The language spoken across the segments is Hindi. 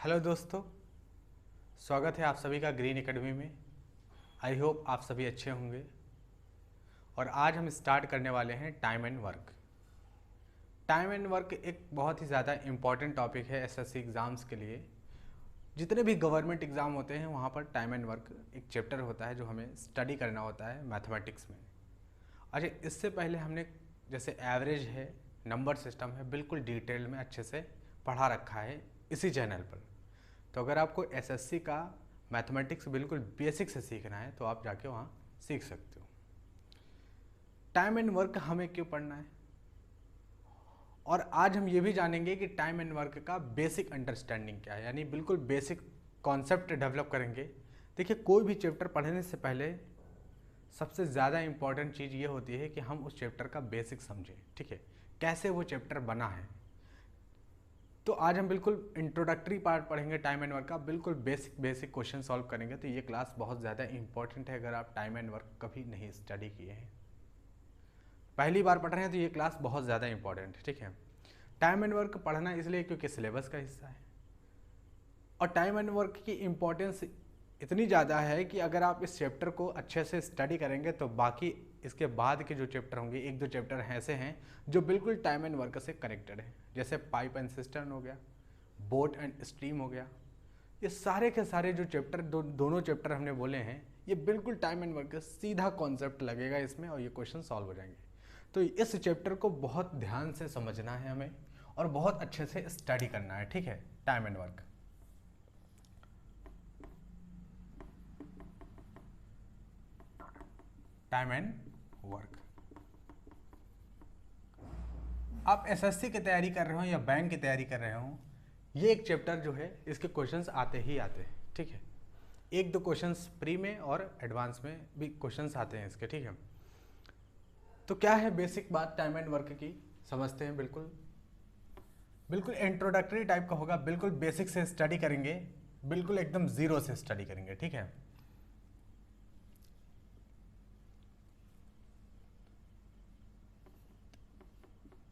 हेलो दोस्तों, स्वागत है आप सभी का ग्रीन एकेडमी में। आई होप आप सभी अच्छे होंगे। और आज हम स्टार्ट करने वाले हैं time and work. Time and work एक बहुत ही ज़्यादा इम्पॉर्टेंट टॉपिक है एसएससी एग्ज़ाम्स के लिए। जितने भी गवर्नमेंट एग्ज़ाम होते हैं वहाँ पर टाइम एंड वर्क एक चैप्टर होता है जो हमें स्टडी करना होता है मैथमेटिक्स में। अच्छा, इससे पहले हमने जैसे एवरेज है, नंबर सिस्टम है, बिल्कुल डिटेल में अच्छे से पढ़ा रखा है इसी चैनल पर। तो अगर आपको एसएससी का मैथमेटिक्स बिल्कुल बेसिक से सीखना है तो आप जाके वहाँ सीख सकते हो। टाइम एंड वर्क हमें क्यों पढ़ना है, और आज हम ये भी जानेंगे कि टाइम एंड वर्क का बेसिक अंडरस्टैंडिंग क्या है, यानी बिल्कुल बेसिक कॉन्सेप्ट डेवलप करेंगे। देखिए, कोई भी चैप्टर पढ़ने से पहले सबसे ज़्यादा इम्पॉर्टेंट चीज़ ये होती है कि हम उस चैप्टर का बेसिक समझें। ठीक है, कैसे वो चैप्टर बना है। तो आज हम बिल्कुल इंट्रोडक्टरी पार्ट पढ़ेंगे टाइम एंड वर्क का, बिल्कुल बेसिक क्वेश्चन सॉल्व करेंगे। तो ये क्लास बहुत ज़्यादा इंपॉर्टेंट है अगर आप टाइम एंड वर्क कभी नहीं स्टडी किए हैं, पहली बार पढ़ रहे हैं, तो ये क्लास बहुत ज़्यादा इंपॉर्टेंट है। ठीक है, टाइम एंड वर्क पढ़ना इसलिए क्योंकि सिलेबस का हिस्सा है, और टाइम एंड वर्क की इम्पोर्टेंस इतनी ज़्यादा है कि अगर आप इस चैप्टर को अच्छे से स्टडी करेंगे तो बाकी इसके बाद के जो चैप्टर होंगे, एक दो चैप्टर ऐसे हैं जो बिल्कुल टाइम एंड वर्क से कनेक्टेड है। जैसे पाइप एंड सिस्टर्न हो गया, बोट एंड स्ट्रीम हो गया। ये सारे के सारे जो चैप्टर दोनों चैप्टर हमने बोले हैं, ये बिल्कुल टाइम एंड वर्क का सीधा कॉन्सेप्ट लगेगा इसमें और ये क्वेश्चन सॉल्व हो जाएंगे। तो इस चैप्टर को बहुत ध्यान से समझना है हमें और बहुत अच्छे से स्टडी करना है। ठीक है, time and work. Time and work. आप एसएससी की तैयारी कर रहे हो या बैंक की तैयारी कर रहे हो, ये एक चैप्टर जो है इसके क्वेश्चंस आते ही आते हैं। ठीक है, एक दो क्वेश्चंस प्री में और एडवांस में भी क्वेश्चंस आते हैं इसके। ठीक है, तो क्या है बेसिक बात टाइम एंड वर्क की, समझते हैं। बिल्कुल बिल्कुल इंट्रोडक्टरी टाइप का होगा, बिल्कुल बेसिक से स्टडी करेंगे, बिल्कुल एकदम जीरो से स्टडी करेंगे। ठीक है,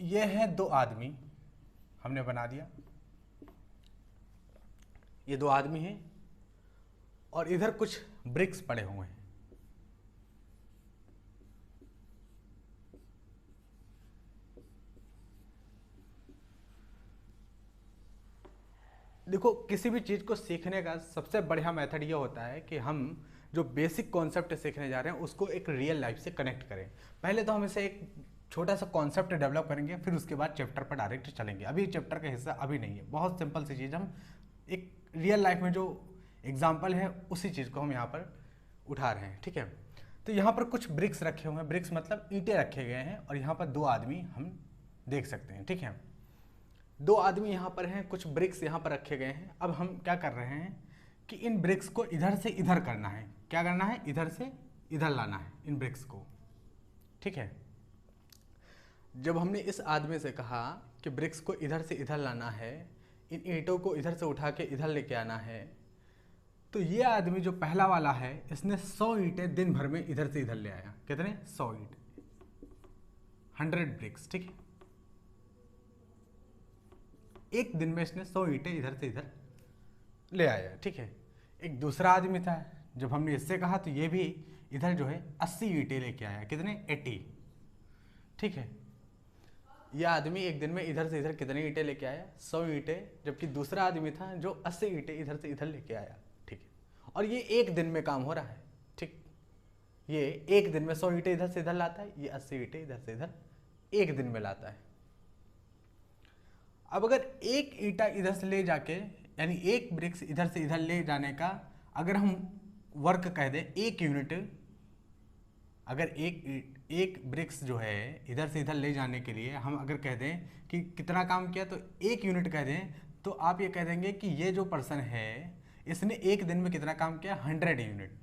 ये है दो आदमी, हमने बना दिया। ये दो आदमी हैं और इधर कुछ ब्रिक्स पड़े हुए हैं। देखो, किसी भी चीज़ को सीखने का सबसे बढ़िया मेथड ये होता है कि हम जो बेसिक कॉन्सेप्ट सीखने जा रहे हैं उसको एक रियल लाइफ से कनेक्ट करें। पहले तो हम इसे एक छोटा सा कॉन्सेप्ट डेवलप करेंगे, फिर उसके बाद चैप्टर पर डायरेक्ट चलेंगे। अभी चैप्टर का हिस्सा अभी नहीं है, बहुत सिंपल सी चीज़, हम एक रियल लाइफ में जो एग्जाम्पल है उसी चीज़ को हम यहाँ पर उठा रहे हैं। ठीक है, तो यहाँ पर कुछ ब्रिक्स रखे हुए हैं, ब्रिक्स मतलब ईंटें रखे गए हैं, और यहाँ पर दो आदमी हम देख सकते हैं। ठीक है, दो आदमी यहाँ पर हैं, कुछ ब्रिक्स यहाँ पर रखे गए हैं। अब हम क्या कर रहे हैं कि इन ब्रिक्स को इधर से इधर करना है। क्या करना है? इधर से इधर लाना है इन ब्रिक्स को। ठीक है, जब हमने इस आदमी से कहा कि ब्रिक्स को इधर से इधर लाना है, इन ईंटों को इधर से उठा के इधर लेके आना है, तो ये आदमी जो पहला वाला है इसने 100 ईंटें दिन भर में इधर से इधर ले आया। कितने? 100 ईंट, 100 ब्रिक्स। ठीक है, एक दिन में इसने 100 ईंटें इधर से इधर ले आया। ठीक है, एक दूसरा आदमी था, जब हमने इससे कहा तो ये भी इधर जो है 80 ईंटें लेके आया। कितने? 80। ठीक है, यह आदमी एक दिन में इधर से इधर कितनी ईंटें लेके आया? 100 ईंटें, जबकि दूसरा आदमी था जो 80 ईंटें इधर से इधर लेके आया। ठीक है, और ये एक दिन में काम हो रहा है। ठीक, ये एक दिन में 100 ईंटें इधर से इधर लाता है, ये 80 ईंटें इधर से इधर एक दिन में लाता है। अब अगर एक ईंटा इधर से ले जाके, यानी एक ब्रिक्स इधर से इधर ले जाने का अगर हम वर्क कह दें 1 यूनिट, अगर एक ब्रिक्स जो है इधर से इधर ले जाने के लिए हम अगर कह दें कि कितना काम किया, तो 1 यूनिट कह दें, तो आप ये कह देंगे कि ये जो पर्सन है इसने एक दिन में कितना काम किया? 100 यूनिट।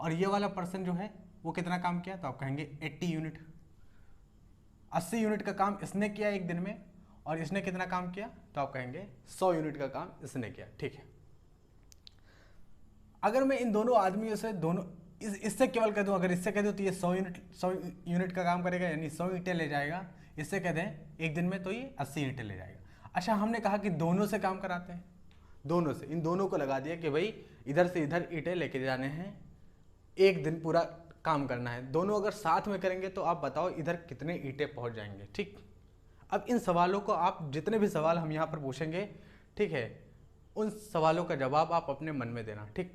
और ये वाला पर्सन जो है वो कितना काम किया? तो आप कहेंगे 80 यूनिट। 80 यूनिट का काम इसने किया एक दिन में, और इसने कितना काम किया? तो आप कहेंगे 100 यूनिट का काम इसने किया। ठीक है, अगर मैं इन दोनों आदमियों से इससे केवल कह दूं, अगर इससे कह दूं तो ये 100 यूनिट का काम करेगा, यानी 100 ईंटें ले जाएगा। इससे कह दें एक दिन में तो ये 80 ईंटें ले जाएगा। अच्छा, हमने कहा कि दोनों से काम कराते हैं, दोनों से, इन दोनों को लगा दिया कि भाई इधर से इधर ईंटें लेके जाने हैं, एक दिन पूरा काम करना है। दोनों अगर साथ में करेंगे तो आप बताओ इधर कितने ईंटें पहुंच जाएंगे। ठीक, अब इन सवालों को आप, जितने भी सवाल हम यहाँ पर पूछेंगे, ठीक है, उन सवालों का जवाब आप अपने मन में देना। ठीक,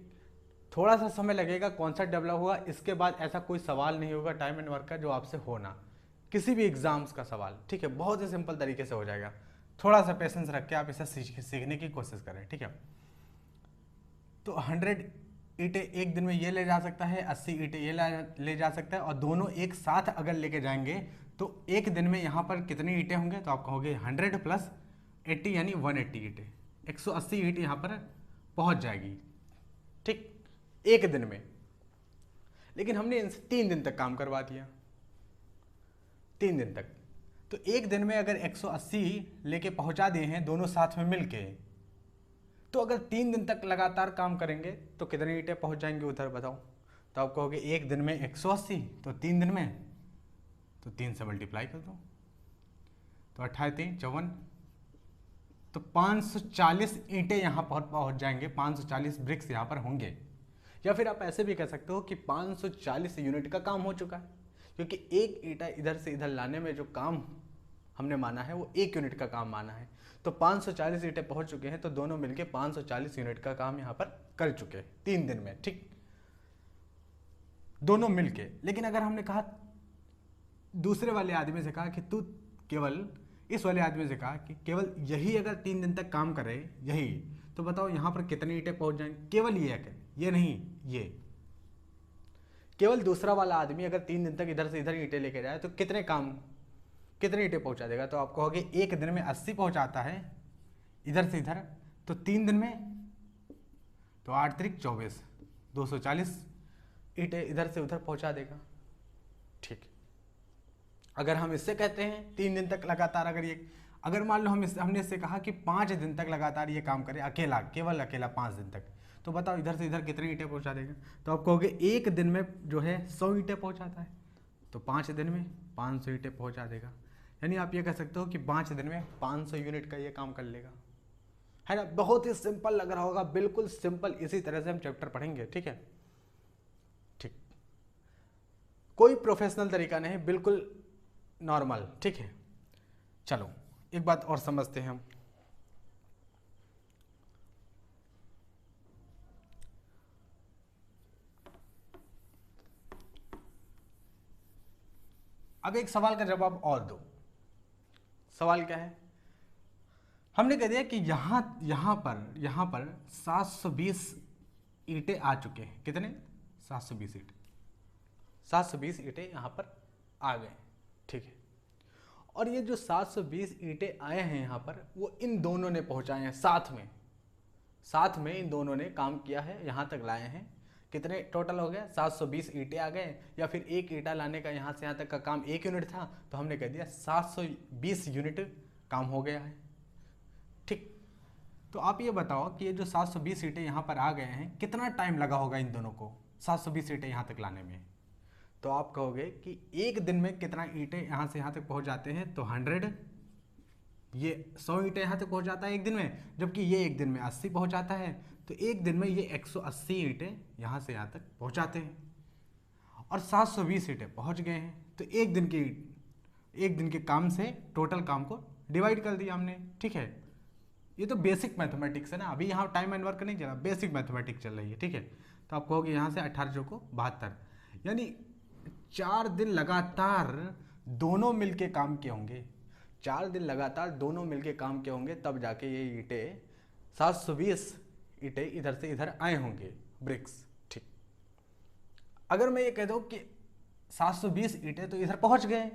थोड़ा सा समय लगेगा, कॉन्सेप्ट डेवलप हुआ, इसके बाद ऐसा कोई सवाल नहीं होगा टाइम एंड वर्क का जो आपसे होना, किसी भी एग्जाम्स का सवाल। ठीक है, बहुत ही सिंपल तरीके से हो जाएगा। थोड़ा सा पेशेंस रख के आप इसे सीखने की कोशिश करें। ठीक है, तो 100 ईंटें एक दिन में ये ले जा सकता है, 80 ईंटें ये ले जा सकता है, और दोनों एक साथ अगर लेके जाएंगे तो एक दिन में यहाँ पर कितनी ईंटें होंगे, तो आप कहोगे 100 + 80 यानी 180 ईंटें, 180 ईंट यहाँ पर पहुँच जाएगी। ठीक, एक दिन में। लेकिन हमने इनसे 3 दिन तक काम करवा दिया, 3 दिन तक। तो एक दिन में अगर 180 लेके पहुँचा दिए हैं दोनों साथ में मिलके, तो अगर 3 दिन तक लगातार काम करेंगे तो कितनी ईंटें पहुंच जाएंगे उधर, बताओ। तो आप कहोगे एक दिन में 180, तो 3 दिन में, तो 3 से मल्टीप्लाई कर दो, तो 28 3 54, तो 540 ईंटें यहाँ पर पहुंच जाएंगे, 540 ब्रिक्स यहाँ पर होंगे। या फिर आप ऐसे भी कह सकते हो कि 540 यूनिट का काम हो चुका है, क्योंकि एक ईंटा इधर से इधर लाने में जो काम हमने माना है वो 1 यूनिट का काम माना है। तो 540 ईंटें पहुंच चुके हैं, तो दोनों मिलके 540 यूनिट का काम यहाँ पर कर चुके हैं 3 दिन में। ठीक, दोनों मिलके। लेकिन अगर हमने कहा, दूसरे वाले आदमी से कहा कि तू केवल, इस वाले आदमी से कहा कि केवल यही अगर 3 दिन तक काम करे यही, तो बताओ यहाँ पर कितनी ईंटें पहुंच जाएंगी। केवल ये नहीं, ये केवल दूसरा वाला आदमी अगर 3 दिन तक इधर से इधर ईंटें लेके जाए तो कितने ईंटें पहुंचा देगा। तो आप कहोगे एक दिन में 80 पहुंचाता है इधर से इधर, तो 3 दिन में, तो 8 3 24, 240 ईंटें इधर से उधर पहुंचा देगा। ठीक, अगर हम इससे कहते हैं 3 दिन तक लगातार, अगर मान लो हमने इससे कहा कि 5 दिन तक लगातार ये काम करे केवल अकेला 5 दिन तक, तो बताओ इधर से इधर कितनी ईंटें पहुंचा देगा। तो आप कहोगे एक दिन में जो है 100 ईंटें पहुंचाता है, तो 5 दिन में 500 ईंटें पहुंचा देगा। यानी आप ये कह सकते हो कि 5 दिन में 500 यूनिट का ये काम कर लेगा, है ना। बहुत ही सिंपल लग रहा होगा, बिल्कुल सिंपल। इसी तरह से हम चैप्टर पढ़ेंगे। ठीक है, ठीक, कोई प्रोफेशनल तरीका नहीं, बिल्कुल नॉर्मल। ठीक है, चलो एक बात और समझते हैं हम। अब एक सवाल का जवाब और दो। सवाल क्या है, हमने कह दिया कि यहाँ पर 720 ईंटें आ चुके हैं। कितने? 720 ईंटें, 720 ईंटें यहाँ पर आ गए। ठीक है, और ये जो 720 ईंटें आए हैं यहाँ पर, वो इन दोनों ने पहुँचाए हैं साथ में इन दोनों ने काम किया है, यहाँ तक लाए हैं। कितने टोटल हो गए? 720 ईंटें आ गए, या फिर एक ईंटा लाने का यहाँ से यहाँ तक का काम 1 यूनिट था, तो हमने कह दिया 720 यूनिट काम हो गया है। ठीक, तो आप ये बताओ कि ये जो 720 ईंटें यहाँ पर आ गए हैं, कितना टाइम लगा होगा इन दोनों को 720 ईंटें यहाँ तक लाने में। तो आप कहोगे कि एक दिन में कितना ईंटें यहाँ से यहाँ तक पहुँच जाते हैं, तो 100, ये 100 ईंटें यहाँ तक पहुँच जाता है एक दिन में, जबकि ये एक दिन में 80 पहुँच जाता है। तो एक दिन में ये 180 ईंटें यहाँ से यहाँ तक पहुँचाते हैं, और 720 ईंटें पहुँच गए हैं। तो एक दिन के काम से टोटल काम को डिवाइड कर दिया हमने। ठीक है, ये तो बेसिक मैथमेटिक्स है ना, अभी यहाँ टाइम एंड वर्क नहीं चला, बेसिक मैथमेटिक्स चल रही है। ठीक है, तो आप कहोगे यहाँ से 18 को 72, यानी 4 दिन लगातार दोनों मिलके काम किए होंगे। 4 दिन लगातार दोनों मिलके काम किए होंगे, तब जाके ये ईंटें 720 ईंटें इधर से इधर आए होंगे, ब्रिक्स। ठीक, अगर मैं ये कह दूं कि 720 ईंटें तो इधर पहुंच गए,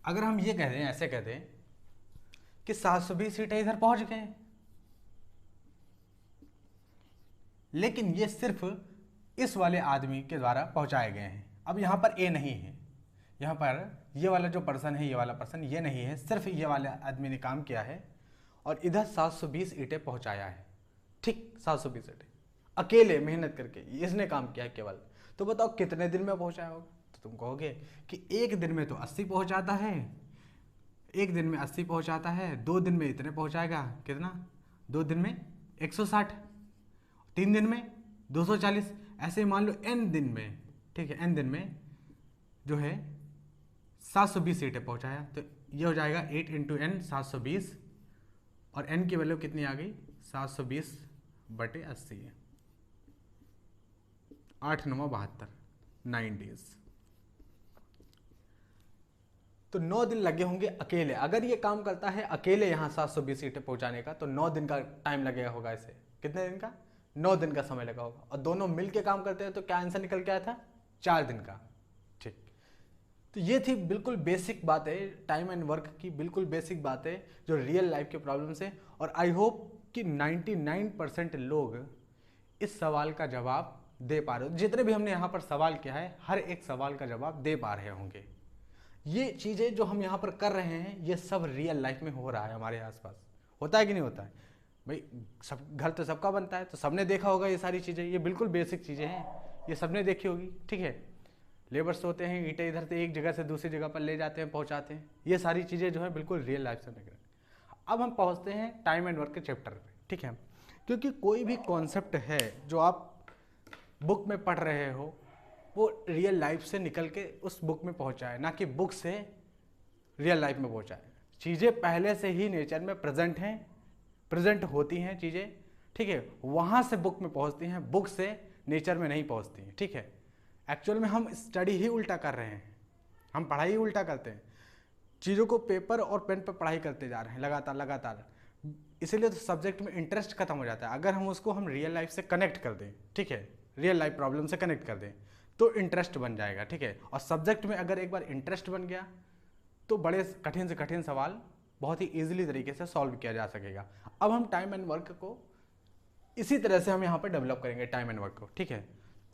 अगर हम ये कह दें, ऐसे कह दें कि 720 ईंटें इधर पहुंच गए, लेकिन ये सिर्फ इस वाले आदमी के द्वारा पहुंचाए गए हैं। अब यहाँ पर ए नहीं है, यहाँ पर ये वाला जो पर्सन है, ये वाला पर्सन ये नहीं है, सिर्फ ये वाले आदमी ने काम किया है और इधर 720 ईंटें पहुंचाया है। ठीक, 720 ईंटें अकेले मेहनत करके इसने काम किया है केवल। तो बताओ कितने दिन में पहुंचाया होगा। तो तुम कहोगे कि एक दिन में तो 80 पहुंचाता है, एक दिन में 80 पहुंचाता है, 2 दिन में इतने पहुंचाएगा, कितना, 2 दिन में 160, 3 दिन में 240, ऐसे मान लो n दिन में, ठीक है, n दिन में जो है 720 सीटें पहुंचाया, तो ये हो जाएगा 8 इंटू एन 720, और n की वैल्यू कितनी आ गई, 720/80, 8 9 72, 9 डेज। तो 9 दिन लगे होंगे अकेले, अगर ये काम करता है अकेले यहाँ 720 सीटें पहुंचाने का, तो 9 दिन का टाइम लगेगा होगा इसे, कितने दिन का, 9 दिन का समय लगा होगा, और दोनों मिलके काम करते हैं तो क्या आंसर निकल के आया था, 4 दिन का। ठीक, तो ये थी बिल्कुल बेसिक बात है टाइम एंड वर्क की, बिल्कुल बेसिक बात है जो रियल लाइफ के प्रॉब्लम है, और आई होप कि 99% लोग इस सवाल का जवाब दे पा रहे हो। जितने भी हमने यहाँ पर सवाल किया है, हर एक सवाल का जवाब दे पा रहे होंगे। ये चीज़ें जो हम यहाँ पर कर रहे हैं, ये सब रियल लाइफ में हो रहा है हमारे आसपास। होता है कि नहीं होता है भाई, सब घर तो सबका बनता है, तो सबने देखा होगा ये सारी चीज़ें, ये बिल्कुल बेसिक चीज़ें हैं, ये सबने देखी होगी। ठीक है, लेबर्स होते हैं, ईंटें इधर से एक जगह से दूसरी जगह पर ले जाते हैं, पहुँचाते हैं, ये सारी चीज़ें जो है बिल्कुल रियल लाइफ से निकल। अब हम पहुँचते हैं टाइम एंड वर्क के चैप्टर पे। ठीक है, क्योंकि कोई भी कॉन्सेप्ट है जो आप बुक में पढ़ रहे हो, वो रियल लाइफ से निकल के उस बुक में पहुंचा है, ना कि बुक से रियल लाइफ में पहुंचा है। चीज़ें पहले से ही नेचर में प्रेजेंट हैं, प्रेजेंट होती हैं चीज़ें, ठीक है, वहाँ से बुक में पहुंचती हैं, बुक से नेचर में नहीं पहुंचती हैं। ठीक है, एक्चुअल में हम स्टडी ही उल्टा कर रहे हैं, हम पढ़ाई ही उल्टा करते हैं, चीज़ों को पेपर और पेन पर पढ़ाई करते जा रहे हैं लगातार लगातार, इसीलिए तो सब्जेक्ट में इंटरेस्ट खत्म हो जाता है। अगर हम उसको हम रियल लाइफ से कनेक्ट कर दें, ठीक है, रियल लाइफ प्रॉब्लम से कनेक्ट कर दें, तो इंटरेस्ट बन जाएगा। ठीक है, और सब्जेक्ट में अगर एक बार इंटरेस्ट बन गया तो बड़े कठिन से कठिन सवाल बहुत ही ईजिली तरीके से सॉल्व किया जा सकेगा। अब हम टाइम एंड वर्क को इसी तरह से हम यहाँ पर डेवलप करेंगे, टाइम एंड वर्क को। ठीक है,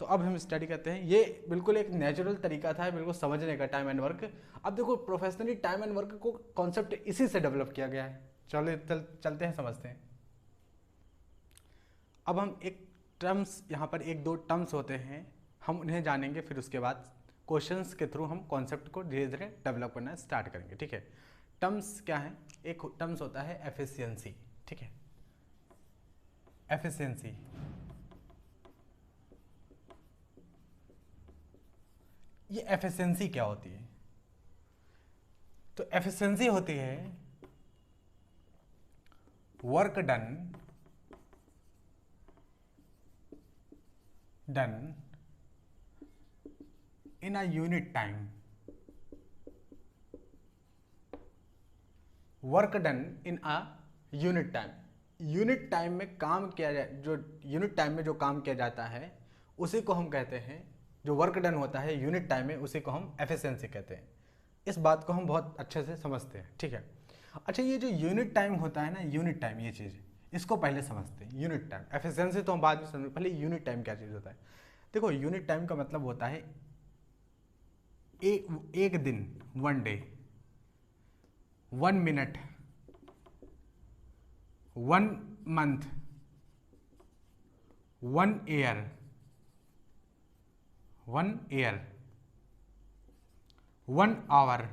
तो अब हम स्टडी करते हैं, ये बिल्कुल एक नेचुरल तरीका था बिल्कुल समझने का टाइम एंड वर्क। अब देखो प्रोफेशनली टाइम एंड वर्क को कॉन्सेप्ट इसी से डेवलप किया गया है। चलते हैं समझते हैं। अब हम एक टर्म्स, यहाँ पर एक दो टर्म्स होते हैं, हम उन्हें जानेंगे, फिर उसके बाद क्वेश्चंस के थ्रू हम कॉन्सेप्ट को धीरे धीरे डेवलप करना स्टार्ट करेंगे। ठीक है, टर्म्स क्या है, एक टर्म्स होता है एफिशिएंसी। ठीक है, एफिशिएंसी, ये एफिशिएंसी क्या होती है, तो एफिशिएंसी होती है work done in a unit time, work done in a unit time. Unit time में काम किया जाए, जो यूनिट टाइम में जो काम किया जाता है उसी को हम कहते हैं, जो वर्क डन होता है यूनिट टाइम में उसी को हम एफिशिएंसी कहते हैं। इस बात को हम बहुत अच्छे से समझते हैं। ठीक है, अच्छा ये जो यूनिट टाइम होता है ना, यूनिट टाइम, ये चीज़ इसको पहले समझते हैं। यूनिट टाइम, एफिशिएंसी तो हम बाद में समझ, पहले यूनिट टाइम क्या चीज़ होता है। देखो यूनिट टाइम का मतलब होता है एक दिन, 1 day, 1 minute, 1 month, 1 year, 1 hour,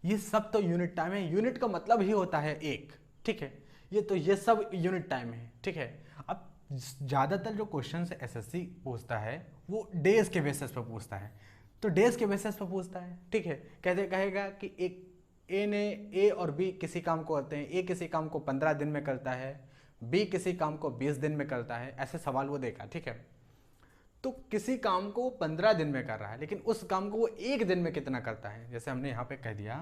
ये सब तो यूनिट टाइम है। यूनिट का मतलब ही होता है एक। ठीक है, ये सब यूनिट टाइम है। ठीक है, अब ज़्यादातर जो क्वेश्चन एसएससी पूछता है वो डेज के बेसिस पर पूछता है, तो डेज के बेसिस पर पूछता है। ठीक है, कहेगा कि एक ए और बी किसी काम को करते हैं, ए किसी काम को 15 दिन में करता है, बी किसी काम को 20 दिन में करता है, ऐसे सवाल वो देगा। ठीक है, तो किसी काम को वो 15 दिन में कर रहा है, लेकिन उस काम को वो 1 दिन में कितना करता है। जैसे हमने यहाँ पे कह दिया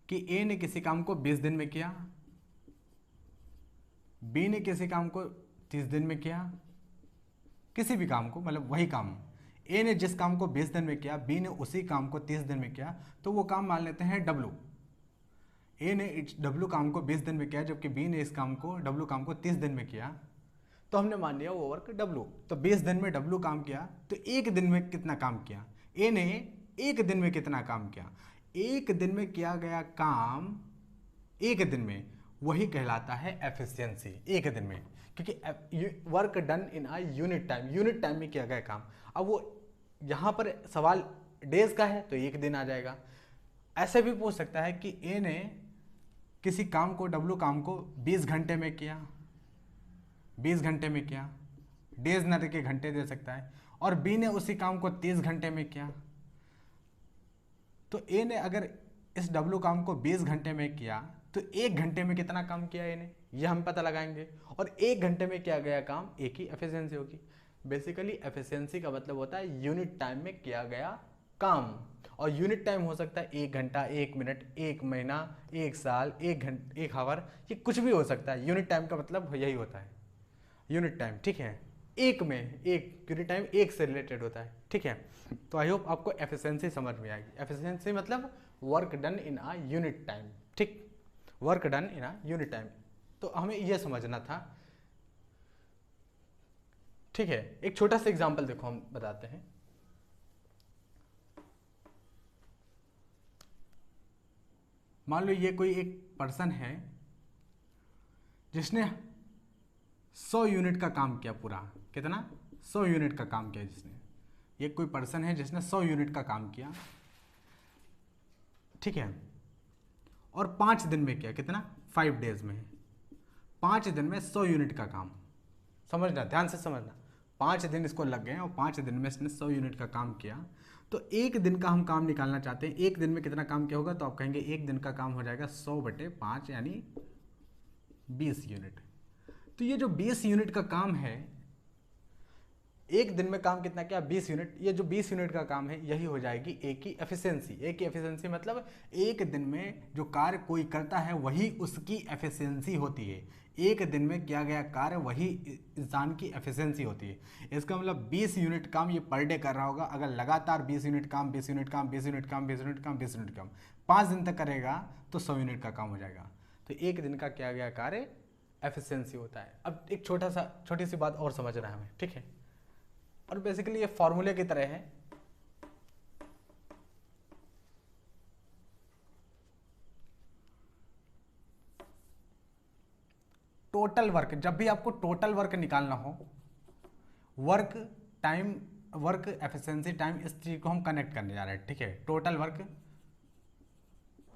कि ए ने किसी काम को 20 दिन में किया, बी ने किसी काम को 30 दिन में किया, किसी भी काम को, मतलब वही काम, ए ने जिस काम को 20 दिन में किया, बी ने उसी काम को 30 दिन में किया, तो वो काम मान लेते हैं डब्लू। ए ने डब्लू काम को 20 दिन में किया, जबकि बी ने इस काम को, डब्लू काम को 30 दिन में किया, तो हमने मान लिया वो वर्क डब्लू। तो 20 दिन में डब्लू काम किया, तो 1 दिन में कितना काम किया, ए ने 1 दिन में कितना काम किया, 1 दिन में किया गया काम 1 दिन में, वही कहलाता है एफिशिएंसी। 1 दिन में, क्योंकि work done in a unit time, unit time में किया गया काम। अब वो यहाँ पर सवाल डेज का है तो 1 दिन आ जाएगा, ऐसे भी पूछ सकता है कि ए ने किसी काम को, डब्ल्यू काम को 20 घंटे में किया, 20 घंटे में किया, डेज न के घंटे दे सकता है, और बी ने उसी काम को 30 घंटे में किया। तो ए ने अगर इस डब्ल्यू काम को 20 घंटे में किया तो 1 घंटे में कितना काम किया ए ने, यह हम पता लगाएंगे। और 1 घंटे में किया गया काम ए की एफिशिएंसी होगी। बेसिकली एफिशिएंसी का मतलब होता है यूनिट टाइम में किया गया काम, और यूनिट टाइम हो सकता है 1 घंटा, 1 मिनट, 1 महीना, 1 साल, 1 घंटा, 1 आवर, ये कुछ भी हो सकता है। यूनिट टाइम का मतलब यही होता है, यूनिट टाइम, ठीक है। एक में एक यूनिट टाइम एक से रिलेटेड होता है, ठीक है। तो आई होप आपको एफिशिएंसी समझ में आएगी। एफिशिएंसी मतलब work done in a unit time, ठीक, work done in a unit time. तो हमें यह समझना था, ठीक है। एक छोटा सा एग्जांपल देखो, हम बताते हैं। मान लो ये कोई एक पर्सन है जिसने 100 यूनिट का काम किया, पूरा कितना, 100 यूनिट का काम किया जिसने। ये कोई पर्सन है जिसने 100 यूनिट का काम किया, ठीक है, और 5 दिन में किया, कितना, 5 डेज में, 5 दिन में 100 यूनिट का काम। समझना, ध्यान से समझना, 5 दिन इसको लग गए और 5 दिन में इसने 100 यूनिट का काम किया। तो 1 दिन का हम काम निकालना चाहते हैं, 1 दिन में कितना काम किया होगा, तो आप कहेंगे 1 दिन का काम हो जाएगा 100/5 यानी 20 यूनिट। तो ये जो 20 यूनिट का काम है, 1 दिन में काम कितना किया, 20 यूनिट। ये जो 20 यूनिट का काम है यही हो जाएगी ए की एफिशिएंसी। ए की एफिशिएंसी मतलब 1 दिन में जो कार्य कोई करता है वही उसकी एफिशिएंसी होती है। 1 दिन में किया गया कार्य वही इंसान की एफिशिएंसी होती है। इसका मतलब 20 यूनिट काम ये पर डे कर रहा होगा। अगर लगातार 20 यूनिट काम, 20 यूनिट काम, 20 यूनिट काम, 20 यूनिट काम, 20 यूनिट काम 5 दिन तक करेगा तो 100 यूनिट का काम हो जाएगा। तो 1 दिन का किया गया कार्य एफिशिएंसी होता है। अब एक छोटी सी बात और समझना है हमें, ठीक है। और बेसिकली ये फॉर्मूले की तरह है। टोटल वर्क, जब भी आपको टोटल वर्क निकालना हो, work time, work efficiency time, इस चीज को हम कनेक्ट करने जा रहे हैं, ठीक है, टोटल वर्क।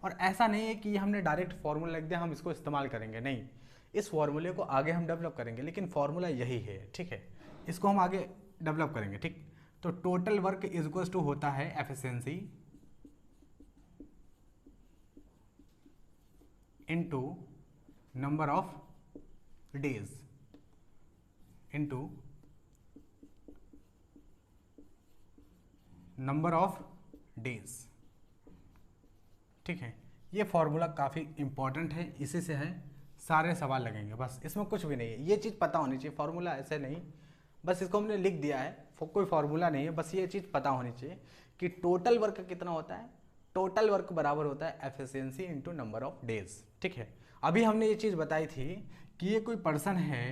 और ऐसा नहीं है कि हमने डायरेक्ट फॉर्मूला लिख दिया हम इसको इस्तेमाल करेंगे, नहीं, इस फॉर्मूले को आगे हम डेवलप करेंगे, लेकिन फॉर्मूला यही है, ठीक है, इसको हम आगे डेवलप करेंगे, ठीक। तो total work is equals to होता है efficiency into number of days into number of days, ठीक है। ये फॉर्मूला काफ़ी इंपॉर्टेंट है, इसी से है सारे सवाल लगेंगे, बस इसमें कुछ भी नहीं है, ये चीज़ पता होनी चाहिए। फॉर्मूला ऐसे नहीं, बस इसको हमने लिख दिया है, कोई फॉर्मूला नहीं है, बस ये चीज़ पता होनी चाहिए कि टोटल वर्क कितना होता है। टोटल वर्क बराबर होता है efficiency into number of days, ठीक है। अभी हमने ये चीज़ बताई थी कि ये कोई पर्सन है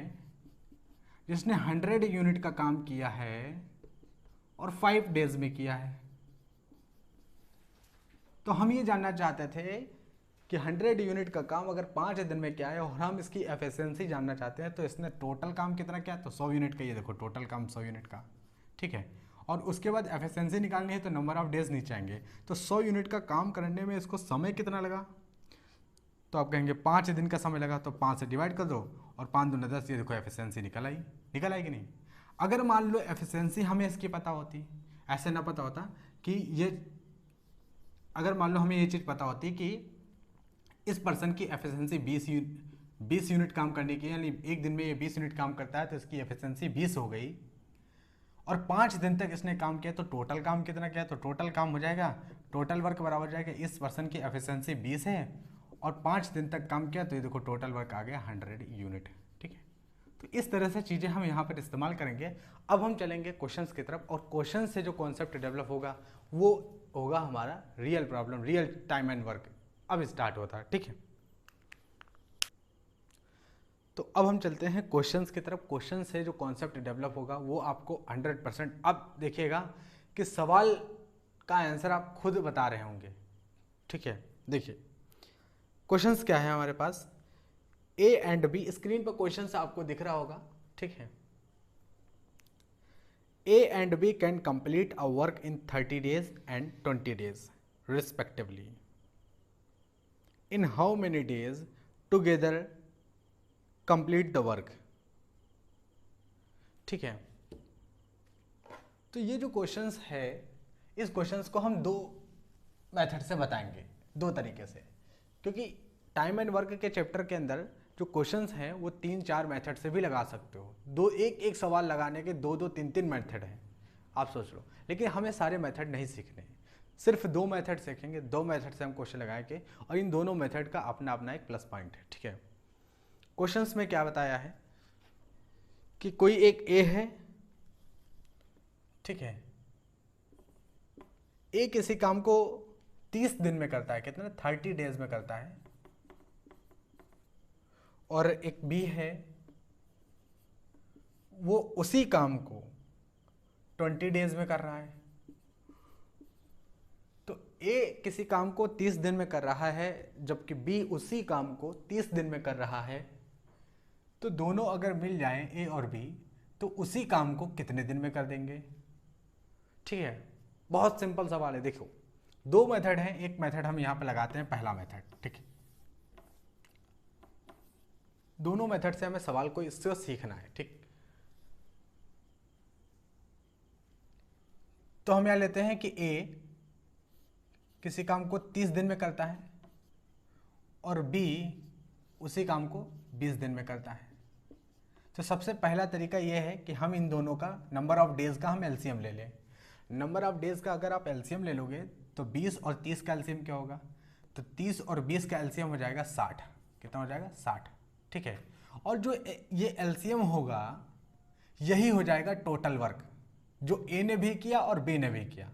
जिसने 100 यूनिट का काम किया है और 5 डेज में किया है। तो हम ये जानना चाहते थे कि 100 यूनिट का काम अगर 5 दिन में किया है और हम इसकी एफिशिएंसी जानना चाहते हैं, तो इसने टोटल काम कितना किया, तो 100 यूनिट का, ये देखो टोटल काम 100 यूनिट का, ठीक है। और उसके बाद एफिशिएंसी निकालनी है तो नंबर ऑफ डेज नीचे आएंगे। तो 100 यूनिट का काम करने में इसको समय कितना लगा, तो आप कहेंगे 5 दिन का समय लगा। तो 5 से डिवाइड कर दो और 5 दूनी 10, ये देखो एफिशिएंसी निकल आई कि नहीं। अगर मान लो एफिशिएंसी हमें इसकी पता होती, ऐसे ना पता होता कि ये, अगर मान लो हमें ये चीज़ पता होती कि इस पर्सन की एफिशिएंसी 20 यूनिट काम करने की, यानी 1 दिन में ये 20 यूनिट काम करता है तो इसकी एफिशिएंसी 20 हो गई, और 5 दिन तक इसने काम किया, तो टोटल काम कितना किया, तो टोटल काम हो जाएगा, टोटल वर्क बराबर हो जाएगा, इस पर्सन की एफिशिएंसी 20 है और 5 दिन तक काम किया, तो ये देखो टोटल वर्क आ गया 100 यूनिट, ठीक है। तो इस तरह से चीज़ें हम यहाँ पर इस्तेमाल करेंगे। अब हम चलेंगे क्वेश्चंस की तरफ, और क्वेश्चन से जो कॉन्सेप्ट डेवलप होगा वो होगा हमारा real problem, real time and work. अब स्टार्ट होता है, ठीक है। तो अब हम चलते हैं क्वेश्चंस की तरफ। क्वेश्चन से जो कॉन्सेप्ट डेवलप होगा वो आपको 100%, अब देखिएगा कि सवाल का आंसर आप खुद बता रहे होंगे, ठीक है। देखिए क्वेश्चंस क्या है हमारे पास, ए एंड बी, स्क्रीन पर क्वेश्चंस आपको दिख रहा होगा, ठीक है। A and B can complete a work in 30 days and 20 days respectively. In how many days together complete the work. ठीक है, तो ये जो क्वेश्चंस है, इस क्वेश्चंस को हम दो मेथड से बताएंगे, दो तरीके से, क्योंकि टाइम एंड वर्क के चैप्टर के अंदर जो क्वेश्चंस हैं वो 3-4 मेथड से भी लगा सकते हो। दो एक सवाल लगाने के 2-2, 3-3 मेथड हैं, आप सोच लो। लेकिन हमें सारे मेथड नहीं सीखने हैं, सिर्फ 2 मेथड सीखेंगे, 2 मेथड से हम क्वेश्चन लगाएंगे और इन दोनों मेथड का अपना अपना एक प्लस पॉइंट है। ठीक है, क्वेश्चंस में क्या बताया है कि कोई एक ए है, ठीक है, ए किसी काम को 30 दिन में करता है, कितना 30 डेज में करता है, और एक बी है वो उसी काम को 20 डेज में कर रहा है। तो ए किसी काम को 30 दिन में कर रहा है जबकि बी उसी काम को 30 दिन में कर रहा है, तो दोनों अगर मिल जाएं ए और बी तो उसी काम को कितने दिन में कर देंगे। ठीक है, बहुत सिंपल सवाल है। देखो 2 मेथड हैं, एक मेथड हम यहां पे लगाते हैं, पहला मेथड। ठीक है, दोनों मेथड से हमें सवाल को इससे सीखना है। ठीक, तो हम यहां लेते हैं कि ए किसी काम को 30 दिन में करता है और बी उसी काम को 20 दिन में करता है। तो सबसे पहला तरीका यह है कि हम इन दोनों का नंबर ऑफ डेज का हम एलसीएम ले लें। नंबर ऑफ डेज का अगर आप एलसीएम ले लोगे तो 20 और 30 का एलसीएम क्या होगा, तो 30 और 20 का एलसीएम हो जाएगा 60। कितना हो जाएगा, 60। ठीक है, और जो ये एलसीएम होगा यही हो जाएगा टोटल वर्क जो ए ने भी किया और बी ने भी किया।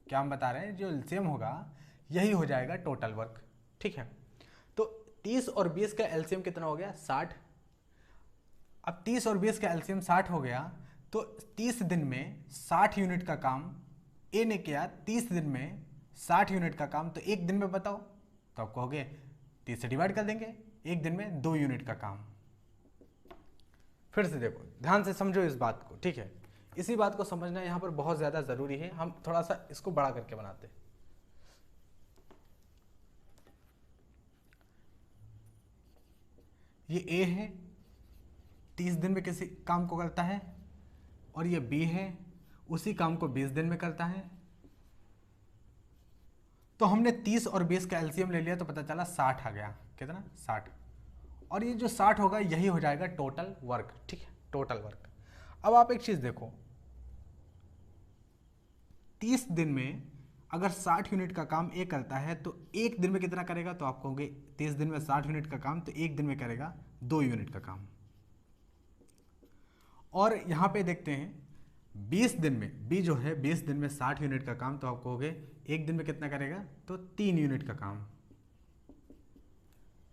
क्या हम बता रहे हैं, जो एलसीएम होगा यही हो जाएगा टोटल वर्क। ठीक है, तो 30 और 20 का एलसीएम कितना हो गया, 60। अब 30 और 20 का एलसीएम 60 हो गया, तो 30 दिन में 60 यूनिट का काम ए ने किया, 30 दिन में 60 यूनिट का काम, तो एक दिन में बताओ, तो आप कहोगे 30 से डिवाइड कर देंगे, एक दिन में 2 यूनिट का काम। फिर से देखो, ध्यान से समझो इस बात को। ठीक है, इसी बात को समझना यहां पर बहुत ज्यादा जरूरी है। हम थोड़ा सा इसको बड़ा करके बनाते हैं। ये ए है, 30 दिन में किसी काम को करता है, और ये बी है, उसी काम को 20 दिन में करता है। तो हमने 30 और 20 का एलसीएम ले लिया तो पता चला 60 आ गया। कितना, 60। और ये जो 60 होगा यही हो जाएगा टोटल वर्क। ठीक है, टोटल वर्क। अब आप एक चीज देखो, 30 दिन में अगर 60 यूनिट का काम ए करता है तो एक दिन में कितना करेगा, तो आप कहोगे 30 दिन में 60 यूनिट का काम, तो एक दिन में करेगा 2 यूनिट का काम। और यहां पे देखते हैं 20 दिन में, बी जो है 20 दिन में 60 यूनिट का काम, तो आप कहोगे एक दिन में कितना करेगा, तो 3 यूनिट का काम।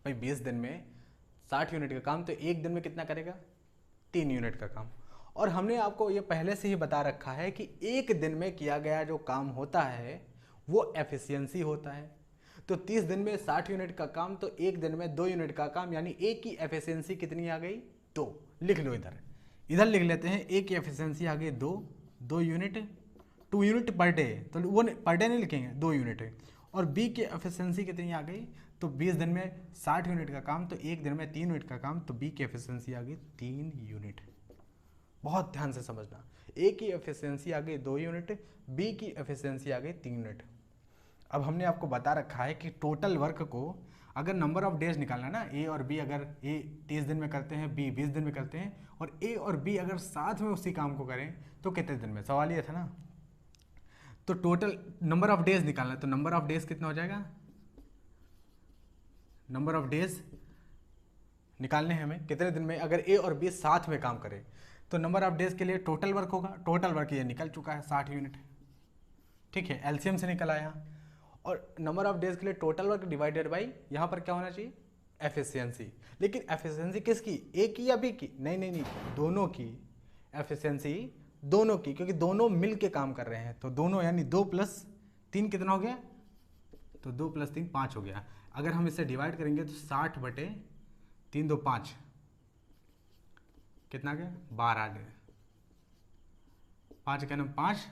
भाई 20 दिन में 60 यूनिट का काम, तो एक दिन में कितना करेगा, 3 यूनिट का काम। और हमने आपको ये पहले से ही बता रखा है कि एक दिन में किया गया जो काम होता है वो एफिशिएंसी होता है। तो 30 दिन में 60 यूनिट का काम, तो एक दिन में 2 यूनिट का काम, यानी ए की एफिशिएंसी कितनी आ गई, 2। लिख लो इधर, इधर लिख लेते हैं, ए की एफिशिएंसी आ गई 2 यूनिट, 2 यूनिट पर डे, तो वो पर डे नहीं लिखेंगे, 2 यूनिट। और बी की एफिशिएंसी कितनी आ गई, तो 20 दिन में 60 यूनिट का काम, तो एक दिन में 3 यूनिट का काम, तो बी की एफिशिएंसी आ गई 3 यूनिट। बहुत ध्यान से समझना, ए की एफिशिएंसी आ गई 2 यूनिट, बी की एफिशिएंसी आ गई 3 यूनिट। अब हमने आपको बता रखा है कि टोटल वर्क को अगर नंबर ऑफ डेज निकालना ना, ए और बी अगर ए 30 दिन में करते हैं, बी 20 दिन में करते हैं, और ए और बी अगर साथ में उसी काम को करें तो कितने दिन में, सवाल ये था ना। तो टोटल नंबर ऑफ डेज निकालना है, तो नंबर ऑफ डेज कितना हो जाएगा, नंबर ऑफ डेज निकालने हैं हमें कितने दिन में, अगर ए और बी साथ में काम करें तो नंबर ऑफ डेज के लिए टोटल वर्क होगा। टोटल वर्क ये निकल चुका है 60 यूनिट। ठीक है, एलसीएम से निकल आया। और नंबर ऑफ डेज के लिए टोटल वर्क डिवाइडेड बाई यहाँ पर क्या होना चाहिए, एफिशिएंसी। लेकिन एफिशिएंसी किसकी, ए की या बी की, नहीं नहीं नहीं, दोनों की एफिशिएंसी, दोनों की, क्योंकि दोनों मिल के काम कर रहे हैं। तो दोनों यानी 2 + 3 कितना हो गया, तो 2 + 3 5 हो गया। अगर हम इसे डिवाइड करेंगे तो 60/3 2 5 कितना गया, 12 आ गया। 5 का 5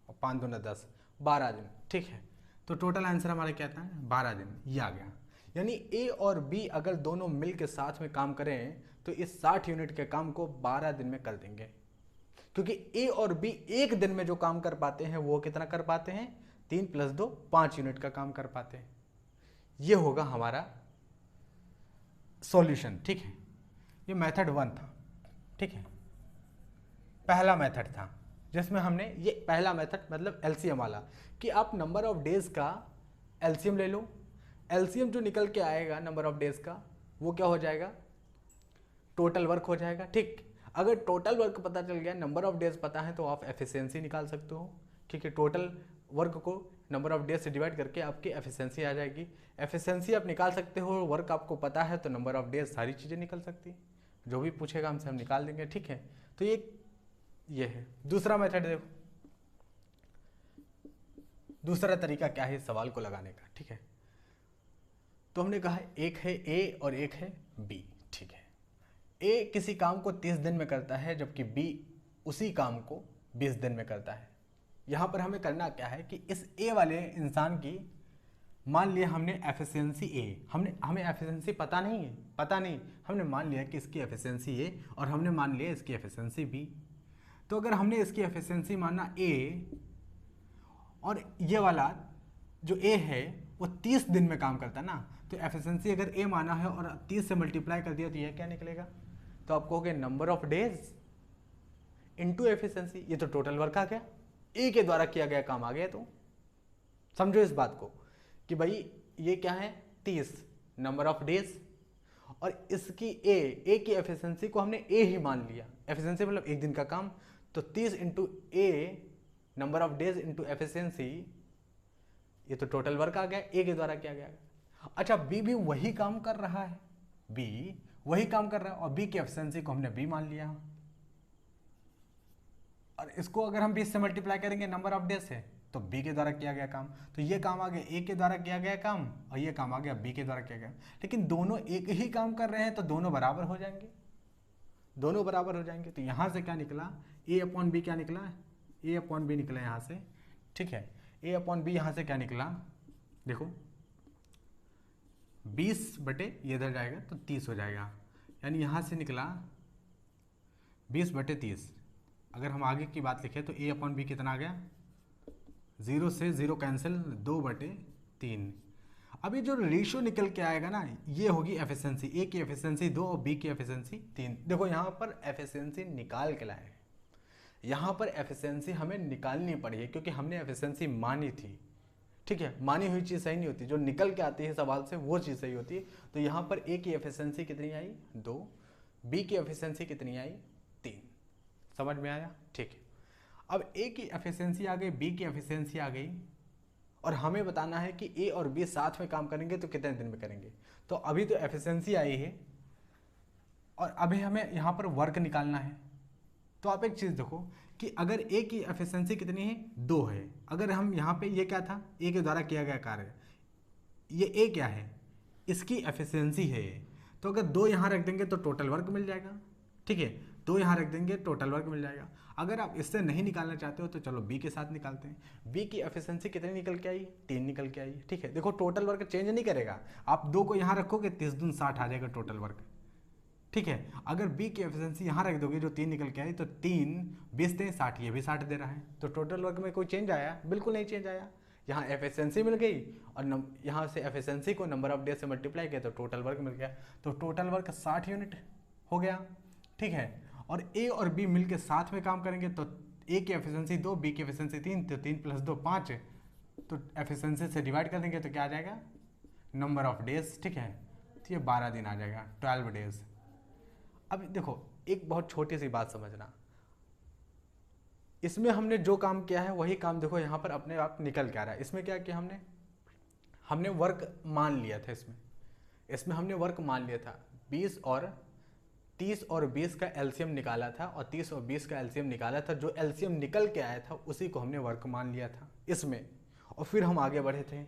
और 5 2 10, 12 दिन। ठीक है, तो टोटल आंसर हमारा क्या था, 12 दिन, ये आ गया। यानी ए और बी अगर दोनों मिल के साथ में काम करें तो इस 60 यूनिट के काम को 12 दिन में कर देंगे, क्योंकि ए और बी एक दिन में जो काम कर पाते हैं वो कितना कर पाते हैं, 3 + 2 5 यूनिट का काम कर पाते हैं। ये होगा हमारा सॉल्यूशन, ठीक है। ये मेथड 1 था, ठीक है, पहला मेथड था जिसमें हमने, ये पहला मेथड मतलब एलसीएम वाला, कि आप नंबर ऑफ डेज का एलसीएम ले लो, एलसीएम जो निकल के आएगा नंबर ऑफ डेज का वो क्या हो जाएगा, टोटल वर्क हो जाएगा, ठीक। अगर टोटल वर्क पता चल गया, नंबर ऑफ डेज पता है, तो आप एफिशिएंसी निकाल सकते हो, ठीक है। टोटल वर्क को नंबर ऑफ डेज से डिवाइड करके आपकी एफिशिएंसी आ जाएगी। एफिशिएंसी आप निकाल सकते हो, वर्क आपको पता है तो नंबर ऑफ डेज, सारी चीज़ें निकल सकती हैं, जो भी पूछेगा हमसे हम निकाल देंगे, ठीक है। तो ये है दूसरा मेथड। देखो दूसरा तरीका क्या है इस सवाल को लगाने का, ठीक है। तो हमने कहा एक है ए और एक है बी, ठीक है। ए किसी काम को 30 दिन में करता है जबकि बी उसी काम को 20 दिन में करता है। यहाँ पर हमें करना क्या है कि इस ए वाले इंसान की, मान लिया हमने एफिशिएंसी ए, हमें एफिशिएंसी पता नहीं, हमने मान लिया कि इसकी एफिशिएंसी ए और हमने मान लिया इसकी एफिशिएंसी बी। तो अगर हमने इसकी एफिशिएंसी माना ए और ये वाला जो ए है वो 30 दिन में काम करता है ना, तो एफिशिएंसी अगर ए माना है और 30 से मल्टीप्लाई कर दिया तो ये क्या निकलेगा, तो आप कहोगे number of days into efficiency. ये तो टोटल वर्क आ गया, ए के द्वारा किया गया काम आ गया। तो समझो इस बात को कि भाई ये क्या है, 30 नंबर ऑफ डेज, और इसकी ए की एफिशिएंसी को हमने ए ही मान लिया, एफिशिएंसी मतलब एक दिन का काम, तो 30 into A number of days into efficiency, ये तो टोटल वर्क आ गया, ए के द्वारा किया गया। अच्छा बी भी वही काम कर रहा है, बी वही काम कर रहा है और बी की एफिशिएंसी को हमने बी मान लिया, और इसको अगर हम 20 से मल्टीप्लाई करेंगे नंबर ऑफ डेज से तो बी के द्वारा किया गया काम, तो ये काम आ गया ए के द्वारा किया गया काम और ये काम आ गया बी के द्वारा किया गया। लेकिन दोनों एक ही काम कर रहे हैं तो दोनों बराबर हो जाएंगे, दोनों बराबर हो जाएंगे। तो यहाँ से क्या निकला, ए अपॉन बी क्या निकला, ए अपॉन बी निकला यहाँ से, ठीक है। ए अपॉन बी यहाँ से क्या निकला, देखो 20 बटे ये इधर जाएगा तो 30 हो जाएगा, यानी यहाँ से निकला 20 बटे 30। अगर हम आगे की बात लिखें तो ए अपॉन बी कितना आ गया, 0 से 0 कैंसिल, 2 बटे 3। अभी जो रेशियो निकल के आएगा ना, ये होगी एफिशिएंसी, ए की एफिशिएंसी 2 और बी की एफिशिएंसी 3। देखो यहाँ पर एफिशिएंसी निकाल के लाए, यहाँ पर एफिशिएंसी हमें निकालनी पड़ी है क्योंकि हमने एफिशिएंसी मानी थी, ठीक है। मानी हुई चीज़ सही नहीं होती, जो निकल के आती है सवाल से वो चीज़ सही होती है। तो यहाँ पर ए की एफिशिएंसी कितनी आई, 2, बी की एफिशिएंसी कितनी आई, 3। समझ में आया, ठीक है। अब ए की एफिशिएंसी आ गई, बी की एफिशिएंसी आ गई, और हमें बताना है कि ए और बी साथ में काम करेंगे तो कितने दिन में करेंगे। तो अभी तो एफिशिएंसी आई है और अभी हमें यहाँ पर वर्क निकालना है। तो आप एक चीज़ देखो कि अगर ए की एफिशिएंसी कितनी है, 2 है, अगर हम यहाँ पे ये क्या था, ए के द्वारा किया गया कार्य, ये ए क्या है, इसकी एफिशिएंसी है, तो अगर 2 यहाँ रख देंगे तो टोटल वर्क मिल जाएगा, ठीक है। 2 यहाँ रख देंगे टोटल वर्क मिल जाएगा। अगर आप इससे नहीं निकालना चाहते हो तो चलो बी के साथ निकालते हैं। बी की एफिशिएंसी कितनी निकल के आई, 3 निकल के आई, ठीक है। देखो टोटल वर्क चेंज नहीं करेगा, आप 2 को यहाँ रखोगे 30 दूनी 60 आ जाएगा टोटल वर्क, ठीक है। अगर बी की एफिशिएंसी यहाँ रख दोगे जो 3 निकल के आई, तो 3 20 × 60, ये भी 60 दे रहा है, तो टोटल वर्क में कोई चेंज आया, बिल्कुल नहीं चेंज आया। यहाँ एफिशिएंसी मिल गई और यहाँ से एफिशिएंसी को नंबर ऑफ डेज से मल्टीप्लाई किया तो टोटल वर्क मिल गया, तो टोटल वर्क 60 यूनिट हो गया, ठीक है। और ए और बी मिलकर साथ में काम करेंगे तो ए की एफिशिएंसी 2, बी की एफिशिएंसी 3, तो 3 + 2 5, तो एफिशिएंसी से डिवाइड कर देंगे तो क्या आ जाएगा, नंबर ऑफ डेज, ठीक है। तो ये 12 दिन आ जाएगा, 12 डेज। अब देखो एक बहुत छोटी सी बात समझना, इसमें हमने जो काम किया है वही काम देखो यहाँ पर अपने आप निकल के आ रहा है। इसमें क्या किया हमने वर्क मान लिया था, इसमें हमने वर्क मान लिया था, 30 और 20 का एलसीएम निकाला था, और 30 और 20 का एलसीएम निकाला था, जो एलसीएम निकल के आया था उसी को हमने वर्क मान लिया था इसमें, और फिर हम आगे बढ़े थे।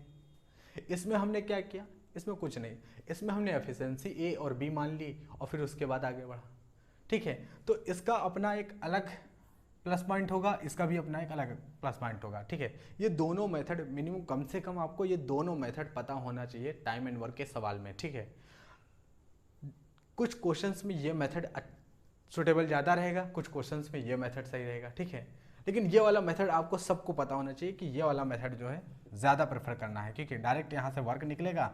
इसमें हमने क्या किया, इसमें कुछ नहीं, इसमें हमने एफिशिएंसी ए और बी मान ली और फिर उसके बाद आगे बढ़ा, ठीक है। तो इसका अपना एक अलग प्लस पॉइंट होगा, इसका भी अपना एक अलग प्लस पॉइंट होगा, ठीक है। ये दोनों मेथड मिनिमम कम से कम आपको ये दोनों मेथड पता होना चाहिए टाइम एंड वर्क के सवाल में, ठीक है। कुछ क्वेश्चंस में ये मेथड सुटेबल ज़्यादा रहेगा, कुछ क्वेश्चंस में ये मेथड सही रहेगा, ठीक है। लेकिन ये वाला मेथड आपको सबको पता होना चाहिए कि ये वाला मेथड जो है ज़्यादा प्रेफर करना है, क्योंकि डायरेक्ट यहाँ से वर्क निकलेगा।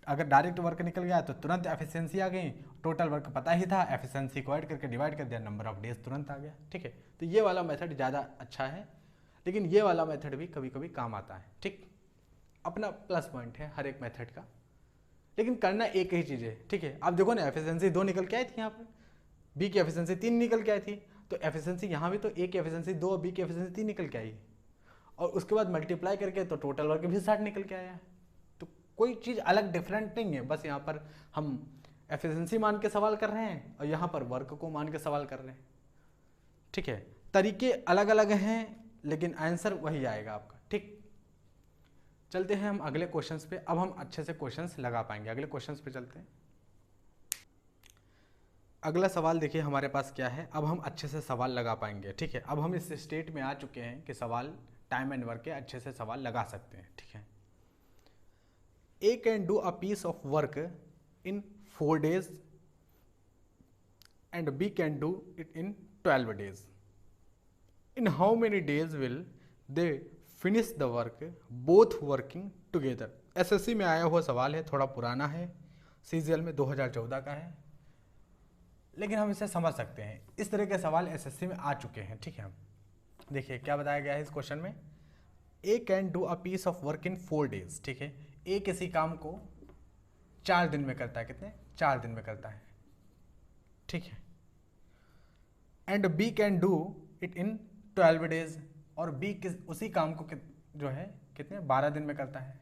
अगर डायरेक्ट वर्क निकल गया तो तुरंत एफिशिएंसी आ गई, टोटल वर्क पता ही था, एफिशिएंसी को ऐड करके डिवाइड कर दिया, नंबर ऑफ डेज तुरंत आ गया, ठीक है। तो ये वाला मेथड ज़्यादा अच्छा है, लेकिन ये वाला मेथड भी कभी कभी काम आता है, ठीक। अपना प्लस पॉइंट है हर एक मेथड का, लेकिन करना एक ही चीज़ है, ठीक है। आप देखो ना, एफिशिएंसी 2 निकल के आई थी यहाँ पर, बी की एफिशिएंसी 3 निकल के आई थी, तो एफिशिएंसी यहाँ भी तो ए की एफिशिएंसी 2 और बी की एफिशिएंसी 3 निकल के आई, और उसके बाद मल्टीप्लाई करके तो टोटल वर्क भी 60 निकल के आया है। तो कोई चीज़ अलग डिफरेंट नहीं है, बस यहाँ पर हम एफिशिएंसी मान के सवाल कर रहे हैं और यहाँ पर वर्क को मान के सवाल कर रहे हैं, ठीक है। तरीके अलग अलग हैं, लेकिन आंसर वही आएगा आपका, ठीक। चलते हैं हम अगले क्वेश्चंस पे, अब हम अच्छे से क्वेश्चंस लगा पाएंगे। अगले क्वेश्चंस पे चलते हैं। अगला सवाल देखिए हमारे पास क्या है, अब हम अच्छे से सवाल लगा पाएंगे, ठीक है। अब हम इस स्टेट में आ चुके हैं कि सवाल टाइम एंड वर्क के अच्छे से सवाल लगा सकते हैं, ठीक है। A can do a piece of work in 4 days and B can do it in 12 days। In how many days will they finish the work both working together. SSC में आया हुआ सवाल है, थोड़ा पुराना है, सीजीएल में 2014 का है, लेकिन हम इसे समझ सकते हैं। इस तरह के सवाल एसएससी में आ चुके हैं, ठीक है। देखिए क्या बताया गया है इस क्वेश्चन में, A can do a piece of work in 4 days, ठीक है। ए किसी काम को 4 दिन में करता है, कितने 4 दिन में करता है, ठीक है। And B can do it in 12 days, और बी उसी काम को जो है कितने 12 दिन में करता है।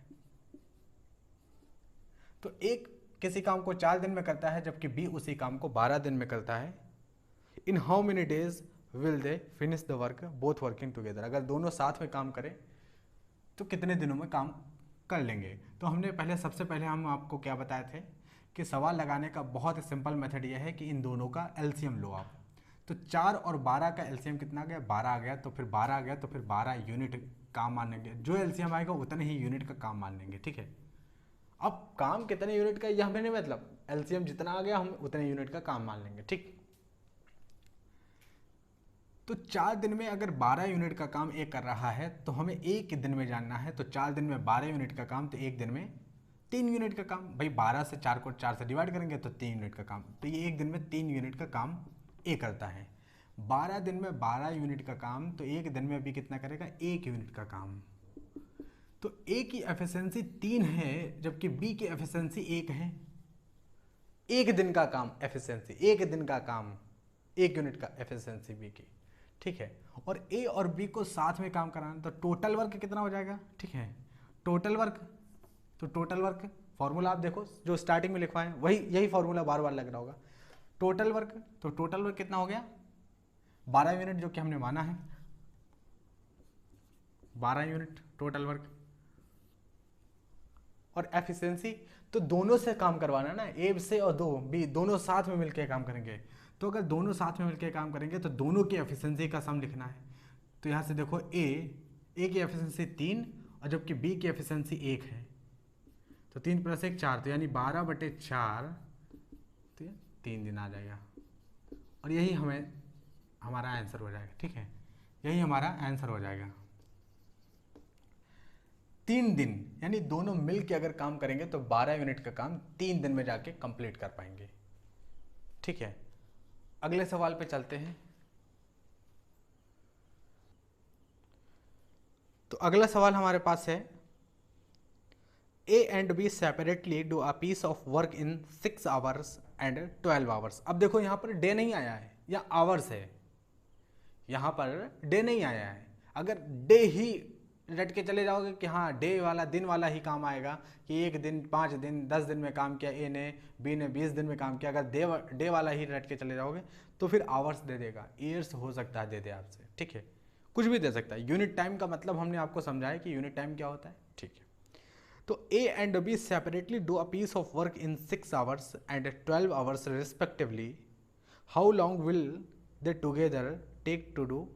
तो एक किसी काम को 4 दिन में करता है, जबकि बी उसी काम को 12 दिन में करता है। इन how many days will they finish the work both working together. अगर दोनों साथ में काम करें तो कितने दिनों में काम कर लेंगे। तो हमने पहले सबसे पहले हम आपको क्या बताए थे कि सवाल लगाने का बहुत ही सिंपल मेथड यह है कि इन दोनों का एलसीएम लो आप। तो 4 और 12 का एलसीएम कितना आ गया, 12 आ गया, तो फिर 12 आ गया तो फिर 12 यूनिट काम मान लेंगे। जो एलसीएम आएगा उतने ही यूनिट का काम मान लेंगे, ठीक है। अब काम कितने यूनिट का यह हमें नहीं मतलब, एलसीएम जितना आ गया हम उतने यूनिट का काम मान लेंगे, ठीक। तो 4 दिन में अगर 12 यूनिट का काम एक कर रहा है तो हमें एक दिन में जानना है। तो 4 दिन में 12 यूनिट का काम, तो एक दिन में 3 यूनिट का काम। भाई 12 से 4 को 4 से डिवाइड करेंगे तो 3 यूनिट का काम। तो ये एक दिन में 3 यूनिट का काम ए करता है। 12 दिन में 12 यूनिट का काम, तो एक दिन में भी कितना करेगा, 1 यूनिट का काम। तो ए की एफिशिएंसी 3 है, जबकि बी की एफिशिएंसी 1 है। एक दिन का काम एफिशिएंसी, एक दिन का काम 1 यूनिट का एफिशिएंसी बी की, ठीक है। और ए और बी को साथ में काम कराना, तो टोटल वर्क कितना हो जाएगा, ठीक है। टोटल वर्क, तो टोटल वर्क फॉर्मूला आप देखो जो स्टार्टिंग में लिखवाए वही, यही फॉर्मूला बार बार लग रहा होगा। टोटल वर्क, तो टोटल वर्क कितना हो गया 12 यूनिट, जो कि हमने माना है 12 यूनिट टोटल वर्क। और एफिशिएंसी, तो दोनों से काम करवाना ना, ए से और बी दोनों साथ में मिलकर काम करेंगे। तो अगर दोनों साथ में मिलकर काम करेंगे तो दोनों की एफिशिएंसी का सम लिखना है। तो यहाँ से देखो ए की एफिशिएंसी 3 और जबकि बी की एफिशिएंसी 1 है, तो 3 + 1 4, तो यानी 12/4, तो 3 दिन आ जाएगा। और यही हमारा आंसर हो जाएगा, ठीक है। यही हमारा आंसर हो जाएगा। 3 दिन, यानी दोनों मिल के अगर काम करेंगे तो 12 यूनिट का काम 3 दिन में जाके कंप्लीट कर पाएंगे, ठीक है। अगले सवाल पे चलते हैं। तो अगला सवाल हमारे पास है, A and B separately do a piece of work in 6 hours and 12 hours। अब देखो यहाँ पर डे नहीं आया है या आवर्स है, यहाँ पर डे नहीं आया है। अगर डे ही रट के चले जाओगे कि हाँ डे वाला, दिन वाला ही काम आएगा कि 1 दिन, 5 दिन, 10 दिन में काम किया ए ने, बी ने 20 दिन में काम किया, अगर डे वाला ही रट के चले जाओगे तो फिर आवर्स दे देगा, ईयर्स हो सकता है दे दे आपसे, ठीक है। कुछ भी दे सकता है। यूनिट टाइम का मतलब हमने आपको समझाया कि यूनिट टाइम क्या होता है, ठीक है। तो A and B separately do a piece of work in 6 hours and 12 hours respectively. How long will they together take to do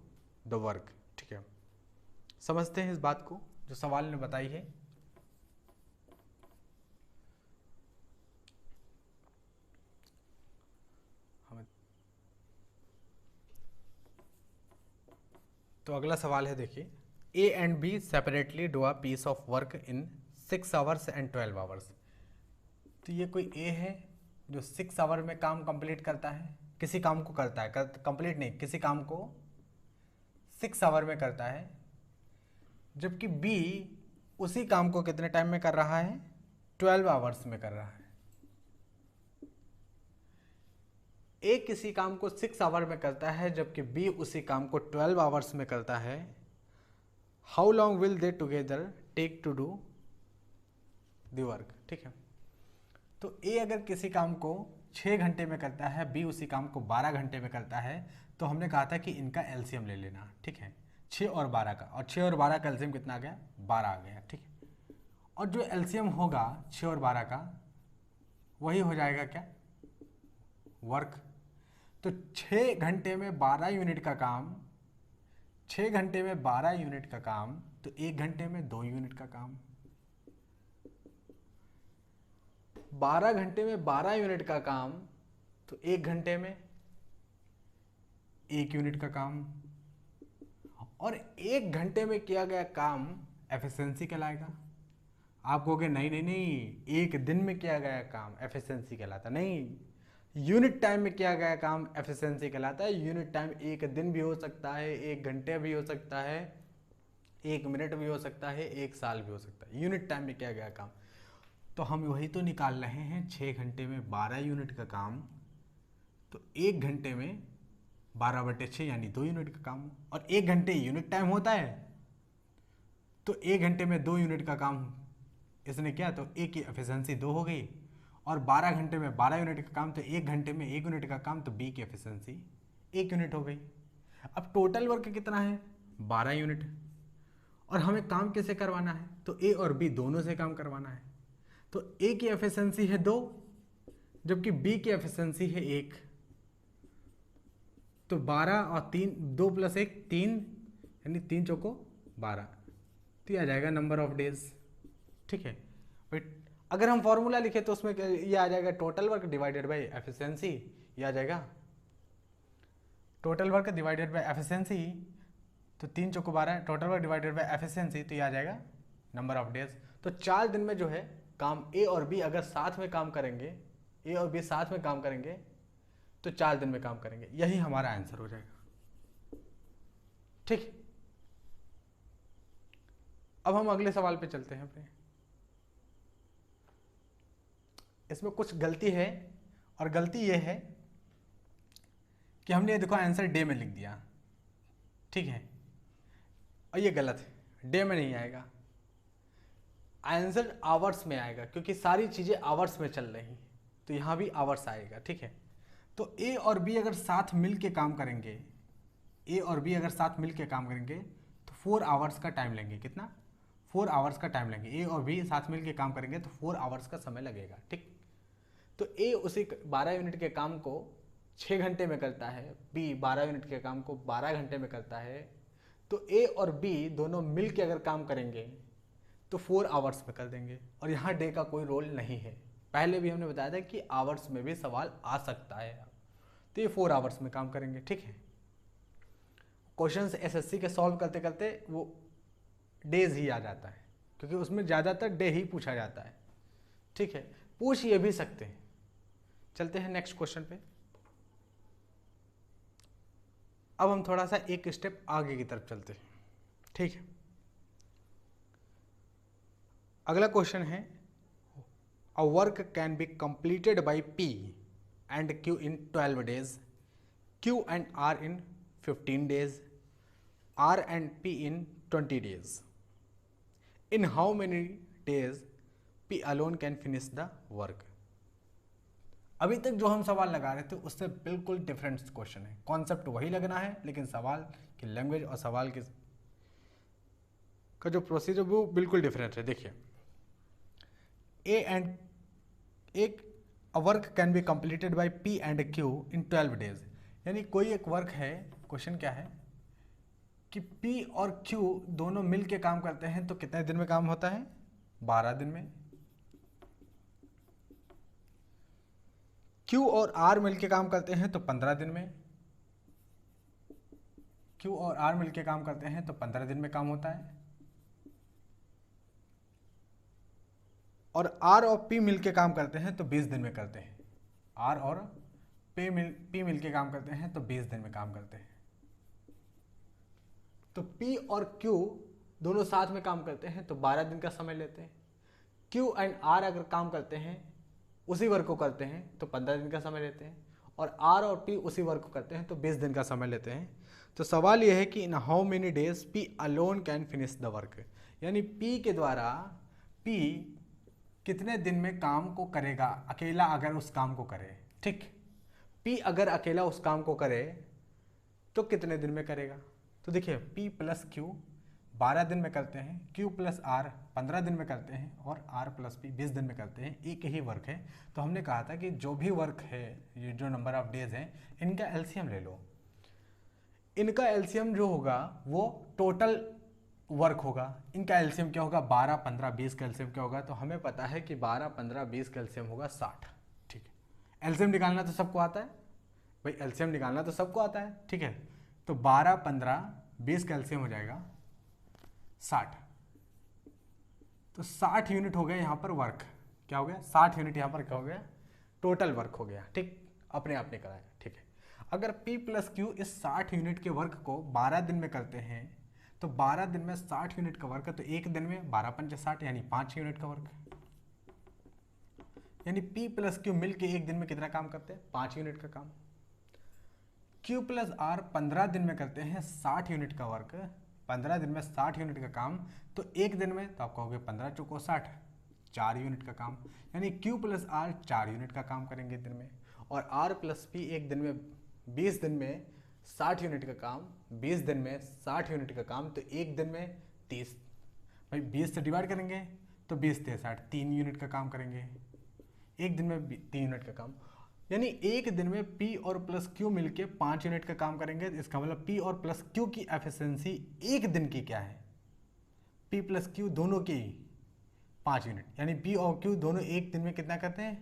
the work. ठीक है, समझते हैं इस बात को जो सवाल ने बताई है। तो अगला सवाल है, देखिए, A and B separately do a piece of work in 6 hours and 12 hours. तो ये कोई ए है जो 6 आवर में काम कंप्लीट करता है, किसी काम को करता है, कंप्लीट नहीं, किसी काम को 6 आवर में करता है, जबकि बी उसी काम को कितने टाइम में कर रहा है, 12 आवर्स में कर रहा है। ए किसी काम को 6 आवर में करता है जबकि बी उसी काम को 12 आवर्स में करता है। How long will they together take to do the work. ठीक है, तो ए अगर किसी काम को 6 घंटे में करता है, बी उसी काम को 12 घंटे में करता है, तो हमने कहा था कि इनका एलसीएम ले लेना। ठीक है, 6 और 12 का, और 6 और 12 का एलसीएम कितना आ गया, 12 आ गया। ठीक है, और जो एलसीएम होगा 6 और 12 का, वही हो जाएगा क्या, वर्क। तो 6 घंटे में 12 यूनिट का काम, 6 घंटे में 12 यूनिट का काम, तो 1 घंटे में 2 यूनिट का काम। 12 घंटे में 12 यूनिट का काम, तो 1 घंटे में 1 यूनिट का काम। और 1 घंटे में किया गया काम एफिशिएंसी कहलाएगा। आप कहोगे नहीं नहीं नहीं, 1 दिन में किया गया काम एफिशिएंसी कहलाता नहीं, यूनिट टाइम में किया गया काम एफिशिएंसी कहलाता है। यूनिट टाइम 1 दिन भी हो सकता है, 1 घंटे भी हो सकता है, 1 मिनट भी हो सकता है, 1 साल भी हो सकता है, यूनिट टाइम में किया गया काम। तो हम वही तो निकाल रहे हैं, 6 घंटे में 12 यूनिट का काम, तो 1 घंटे में 12/6 यानी 2 यूनिट का काम। और 1 घंटे यूनिट टाइम होता है, तो 1 घंटे में 2 यूनिट का काम इसने किया, तो ए की एफिशिएंसी 2 हो गई। और 12 घंटे में 12 यूनिट का काम, तो 1 घंटे में 1 यूनिट का काम, तो बी की एफिशिएंसी 1 यूनिट हो गई। अब टोटल वर्क कितना है, 12 यूनिट। और हमें काम कैसे करवाना है, तो ए और बी दोनों से काम करवाना है। तो ए की एफिशिएंसी है 2, जबकि बी की एफिशिएंसी है 1। तो 12 और 3, 2 + 1 3, यानी 3 चौको 12, तो आ जाएगा नंबर ऑफ डेज। ठीक है, बट अगर हम फॉर्मूला लिखे तो उसमें ये आ जाएगा total work divided by efficiency, ये आ जाएगा total work divided by efficiency. तो 3 चौको 12, total work divided by efficiency, तो ये आ जाएगा नंबर ऑफ डेज। तो 4 दिन में जो है काम ए और बी अगर साथ में काम करेंगे, ए और बी साथ में काम करेंगे, तो 4 दिन में काम करेंगे। यही हमारा आंसर हो जाएगा। ठीक, अब हम अगले सवाल पे चलते हैं अपने। इसमें कुछ गलती है, और गलती ये है कि हमने देखो आंसर डे में लिख दिया। ठीक है, और ये गलत है, डे में नहीं आएगा, आंसर आवर्स में आएगा, क्योंकि सारी चीज़ें आवर्स में चल रही, तो यहाँ भी आवर्स आएगा। ठीक है, तो ए और बी अगर साथ मिल के काम करेंगे, ए और बी अगर साथ मिल के काम करेंगे, तो 4 आवर्स का टाइम लेंगे। कितना, 4 आवर्स का टाइम लेंगे। ए और बी साथ मिल के काम करेंगे तो 4 आवर्स का समय लगेगा। ठीक, तो ए उसी 12 यूनिट के काम को 6 घंटे में करता है, बी 12 यूनिट के काम को 12 घंटे में करता है। तो ए और बी दोनों मिल के अगर काम करेंगे तो 4 आवर्स में कर देंगे, और यहाँ डे का कोई रोल नहीं है। पहले भी हमने बताया था कि आवर्स में भी सवाल आ सकता है, तो ये 4 आवर्स में काम करेंगे। ठीक है, क्वेश्चंस एसएससी के सॉल्व करते करते वो डेज ही आ जाता है, क्योंकि उसमें ज़्यादातर डे ही पूछा जाता है। ठीक है, पूछ ये भी सकते हैं। चलते हैं नेक्स्ट क्वेश्चन पे। अब हम थोड़ा सा एक स्टेप आगे की तरफ चलते हैं। ठीक है, अगला क्वेश्चन है, a work can be completed by P and Q in 12 days, Q and R in 15 days, R and P in 20 days. In how many days P alone can finish the work? अभी तक जो हम सवाल लगा रहे थे उससे बिल्कुल डिफरेंट क्वेश्चन है। कॉन्सेप्ट वही लगना है, लेकिन सवाल की लैंग्वेज और सवाल के का जो प्रोसीजर वो बिल्कुल डिफरेंट है। देखिए, अ work can be completed bye P and Q in 12 days, यानी कोई एक वर्क है, क्वेश्चन क्या है, कि P और Q दोनों मिल के काम करते हैं तो कितने दिन में काम होता है? 12 दिन में। Q और R मिल के काम करते हैं तो 15 दिन में। Q और R मिल के काम करते हैं तो 15 दिन में काम होता है। और R और P मिल के काम करते हैं तो 20 दिन में करते हैं। R और P मिल के काम करते हैं तो 20 दिन में काम करते हैं। तो P और Q दोनों साथ में काम करते हैं तो 12 दिन का समय लेते हैं। Q एंड R अगर काम करते हैं, उसी वर्क को करते हैं तो 15 दिन का समय लेते हैं। और R और P उसी वर्क को करते हैं तो 20 दिन का समय लेते हैं। तो सवाल यह है कि इन how many days P alone can finish the work, यानी P के द्वारा P कितने दिन में काम को करेगा, अकेला अगर उस काम को करे। ठीक, P अगर अकेला उस काम को करे तो कितने दिन में करेगा। तो देखिए P प्लस Q 12 दिन में करते हैं, Q प्लस R 15 दिन में करते हैं और R प्लस P 20 दिन में करते हैं। एक ही वर्क है। तो हमने कहा था कि जो भी वर्क है, ये जो नंबर ऑफ डेज हैं, इनका एलसीएम ले लो। इनका एलसीएम जो होगा वो टोटल वर्क होगा। इनका एलसीएम क्या होगा? 12, 15, 20 का एलसीएम क्या होगा? तो हमें पता है कि 12, 15, 20 का एलसीएम होगा 60। ठीक है, एलसीएम निकालना तो सबको आता है भाई, एलसीएम निकालना तो सबको आता है। ठीक है, तो 12, 15, 20 का एलसीएम हो जाएगा 60। तो 60 यूनिट हो गया यहाँ पर वर्क। क्या हो गया? 60 यूनिट यहाँ पर क्या हो गया? टोटल वर्क हो गया। ठीक, अपने आप ने कराया। ठीक है, अगर P प्लस Q इस 60 यूनिट के वर्क को 12 दिन में करते हैं तो 12 दिन में 60 यूनिट का वर्क है, तो एक दिन में 12 पंचे 60 यानी 5 यूनिट का वर्क। यानी P प्लस Q मिल के एक दिन में कितना काम करते हैं? 5 यूनिट का काम। Q प्लस R 15 दिन में करते हैं 60 यूनिट का वर्क। 15 दिन में 60 यूनिट का काम, तो एक दिन में तो आप कहोगे 15 चौको 60, 4 यूनिट का काम। यानी Q प्लस R 4 यूनिट का काम करेंगे दिन में। और R प्लस P एक दिन में 20 दिन में 60 यूनिट का काम, 20 दिन में 60 यूनिट का काम, तो एक दिन में 30। भाई 20 से डिवाइड करेंगे तो 20 से 60, 3 यूनिट का काम करेंगे एक दिन में, 3 यूनिट का काम। यानी एक दिन में P और प्लस Q मिलके 5 यूनिट का काम करेंगे। इसका मतलब P और प्लस Q की एफिशिएंसी एक दिन की क्या है? P प्लस Q दोनों की 5 यूनिट, यानी P और Q दोनों एक दिन में कितना करते हैं?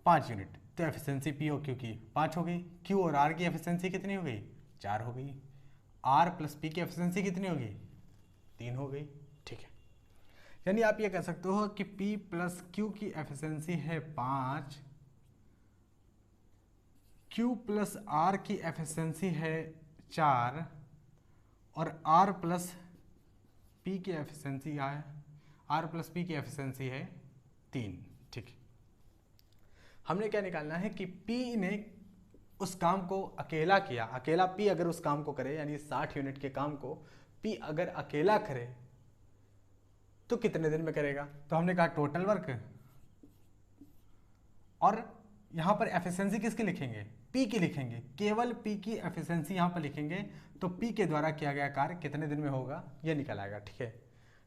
5 यूनिट। तो एफिशिएंसी P और Q की 5 हो गई। Q और R की एफिशिएंसी कितनी हो गई? 4 हो गई। R प्लस P की एफिशिएंसी कितनी होगी? 3 हो गई। ठीक है, यानी आप ये कह सकते हो कि P प्लस Q की एफिशिएंसी है 5, Q प्लस R की एफिशिएंसी है 4 और R प्लस P की एफिशिएंसी है, R प्लस P की एफिशिएंसी है 3। ठीक, हमने क्या निकालना है कि P ने उस काम को अकेला किया, अकेला P अगर उस काम को करे, यानी 60 यूनिट के काम को P अगर अकेला करे तो कितने दिन में करेगा। तो हमने कहा टोटल वर्क, और यहां पर एफिशिएंसी किसकी लिखेंगे? P की लिखेंगे, केवल P की एफिशिएंसी यहां पर लिखेंगे। तो P के द्वारा किया गया कार्य कितने दिन में होगा ये निकल आएगा। ठीक है,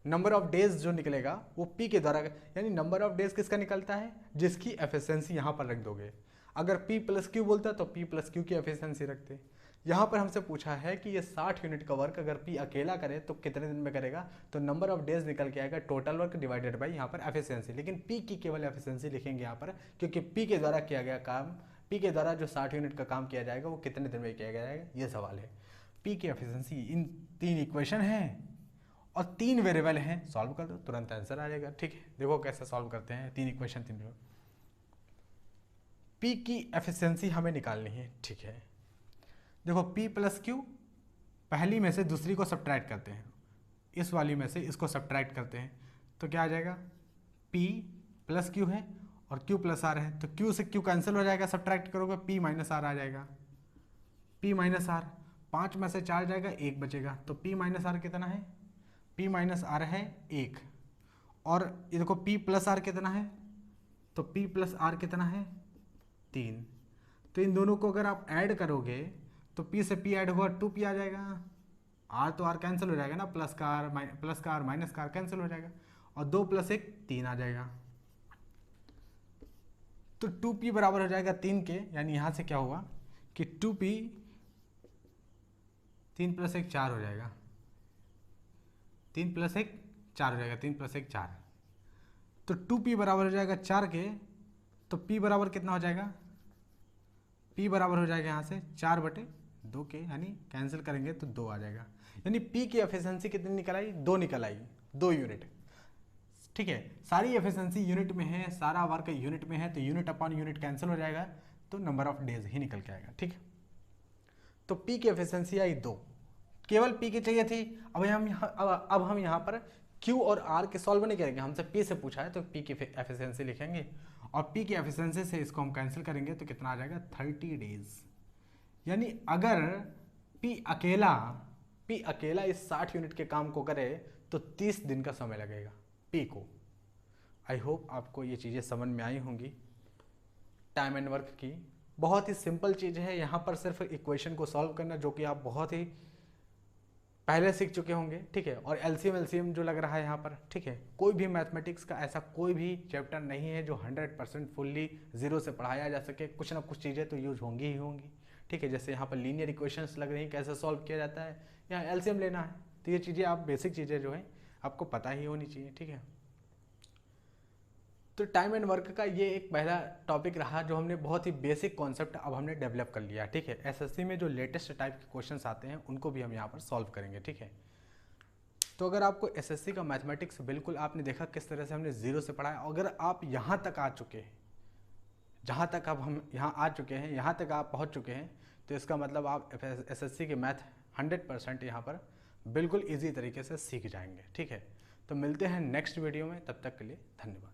नंबर ऑफ डेज जो निकलेगा वो P के द्वारा, यानी नंबर ऑफ डेज किसका निकलता है? जिसकी एफिशिएंसी यहां पर रख दोगे। अगर P प्लस Q बोलता तो P प्लस Q की एफिशिएंसी रखते। यहाँ पर हमसे पूछा है कि ये 60 यूनिट का वर्क अगर P अकेला करे तो कितने दिन में करेगा, तो नंबर ऑफ डेज निकल के आएगा टोटल वर्क डिवाइडेड बाई यहाँ पर एफिशिएंसी। लेकिन P की केवल एफिशिएंसी लिखेंगे यहाँ पर, क्योंकि P के द्वारा किया गया काम, P के द्वारा जो 60 यूनिट का काम किया जाएगा वो कितने दिन में किया जाएगा, ये सवाल है। P की एफिशिएंसी, इन 3 इक्वेशन हैं और 3 वेरिएबल हैं, सॉल्व कर दो तुरंत आंसर आ जाएगा। ठीक है, देखो कैसे सॉल्व करते हैं। 3 इक्वेशन 3 P की एफिशिएंसी हमें निकालनी है। ठीक है, देखो P प्लस Q, पहली में से दूसरी को सब्ट्रैक्ट करते हैं, इस वाली में से इसको सब्ट्रैक्ट करते हैं तो क्या आ जाएगा? P प्लस Q है और Q प्लस R है, तो Q से Q कैंसिल हो जाएगा, सब्ट्रैक्ट करोगे P माइनस R आ जाएगा। P माइनस R, 5 में से 4 जाएगा, 1 बचेगा, तो P माइनस R कितना है? P माइनस R है 1। और ये देखो P प्लस R कितना है? तो P प्लस R कितना है? 3। तो इन दोनों को अगर आप ऐड करोगे तो P से P ऐड हुआ 2P आ जाएगा। R तो R कैंसिल हो जाएगा ना, प्लस का R माइनस का R कैंसिल हो जाएगा, और 2 प्लस 1 3 आ जाएगा। तो 2P बराबर हो जाएगा 3 के, यानी यहाँ से क्या होगा कि 2P 3 + 1 4 हो जाएगा, 3 + 1 4 हो जाएगा, 3 + 1 4। तो 2p बराबर हो जाएगा 4 के, तो p बराबर कितना हो जाएगा, p बराबर हो जाएगा यहाँ से 4/2 के, यानी कैंसिल करेंगे तो 2 आ जाएगा। यानी p की एफिशिएंसी कितनी निकल आई, 2 निकल आई, 2 यूनिट। ठीक है, सारी एफिशिएंसी यूनिट में है, सारा वर्क यूनिट में है, तो यूनिट अपॉन यूनिट कैंसिल हो जाएगा, तो नंबर ऑफ डेज ही निकल के आएगा। ठीक है, तो p की एफिशिएंसी आई 2, केवल p की चाहिए थी। अब हम यहाँ पर q और r के सॉल्व नहीं करेंगे, हमसे p से पूछा है तो p की एफिशिएंसी लिखेंगे, और p की एफिशिएंसी से इसको हम कैंसिल करेंगे तो कितना आ जाएगा, 30 डेज। यानी अगर p अकेला इस 60 यूनिट के काम को करे तो 30 दिन का समय लगेगा p को। आई होप आपको ये चीज़ें समझ में आई होंगी। टाइम एंड वर्क की बहुत ही सिंपल चीज़ है, यहाँ पर सिर्फ इक्वेशन को सॉल्व करना, जो कि आप बहुत ही पहले सीख चुके होंगे। ठीक है, और एलसीएम जो लग रहा है यहाँ पर। ठीक है, कोई भी मैथमेटिक्स का ऐसा कोई भी चैप्टर नहीं है जो 100% फुल्ली जीरो से पढ़ाया जा सके, कुछ ना कुछ चीज़ें तो यूज होंगी ही होंगी। ठीक है, जैसे यहाँ पर लीनियर इक्वेशंस लग रही हैं, कैसे सॉल्व किया जाता है, यहाँ एलसीएम लेना है, तो ये चीज़ें आप बेसिक चीज़ें जो है आपको पता ही होनी चाहिए। ठीक है, तो टाइम एंड वर्क का ये एक पहला टॉपिक रहा जो हमने बहुत ही बेसिक कॉन्सेप्ट अब हमने डेवलप कर लिया। ठीक है, एसएससी में जो लेटेस्ट टाइप के क्वेश्चंस आते हैं उनको भी हम यहाँ पर सॉल्व करेंगे। ठीक है, तो अगर आपको एसएससी का मैथमेटिक्स बिल्कुल आपने देखा किस तरह से हमने जीरो से पढ़ा है, अगर आप यहाँ तक आ चुके हैं, जहाँ तक अब हम यहाँ आ चुके हैं, यहाँ तक आप पहुँच चुके हैं, तो इसका मतलब आप एसएससी के मैथ 100% यहाँ पर बिल्कुल ईजी तरीके से सीख जाएंगे। ठीक है, तो मिलते हैं नेक्स्ट वीडियो में, तब तक के लिए धन्यवाद।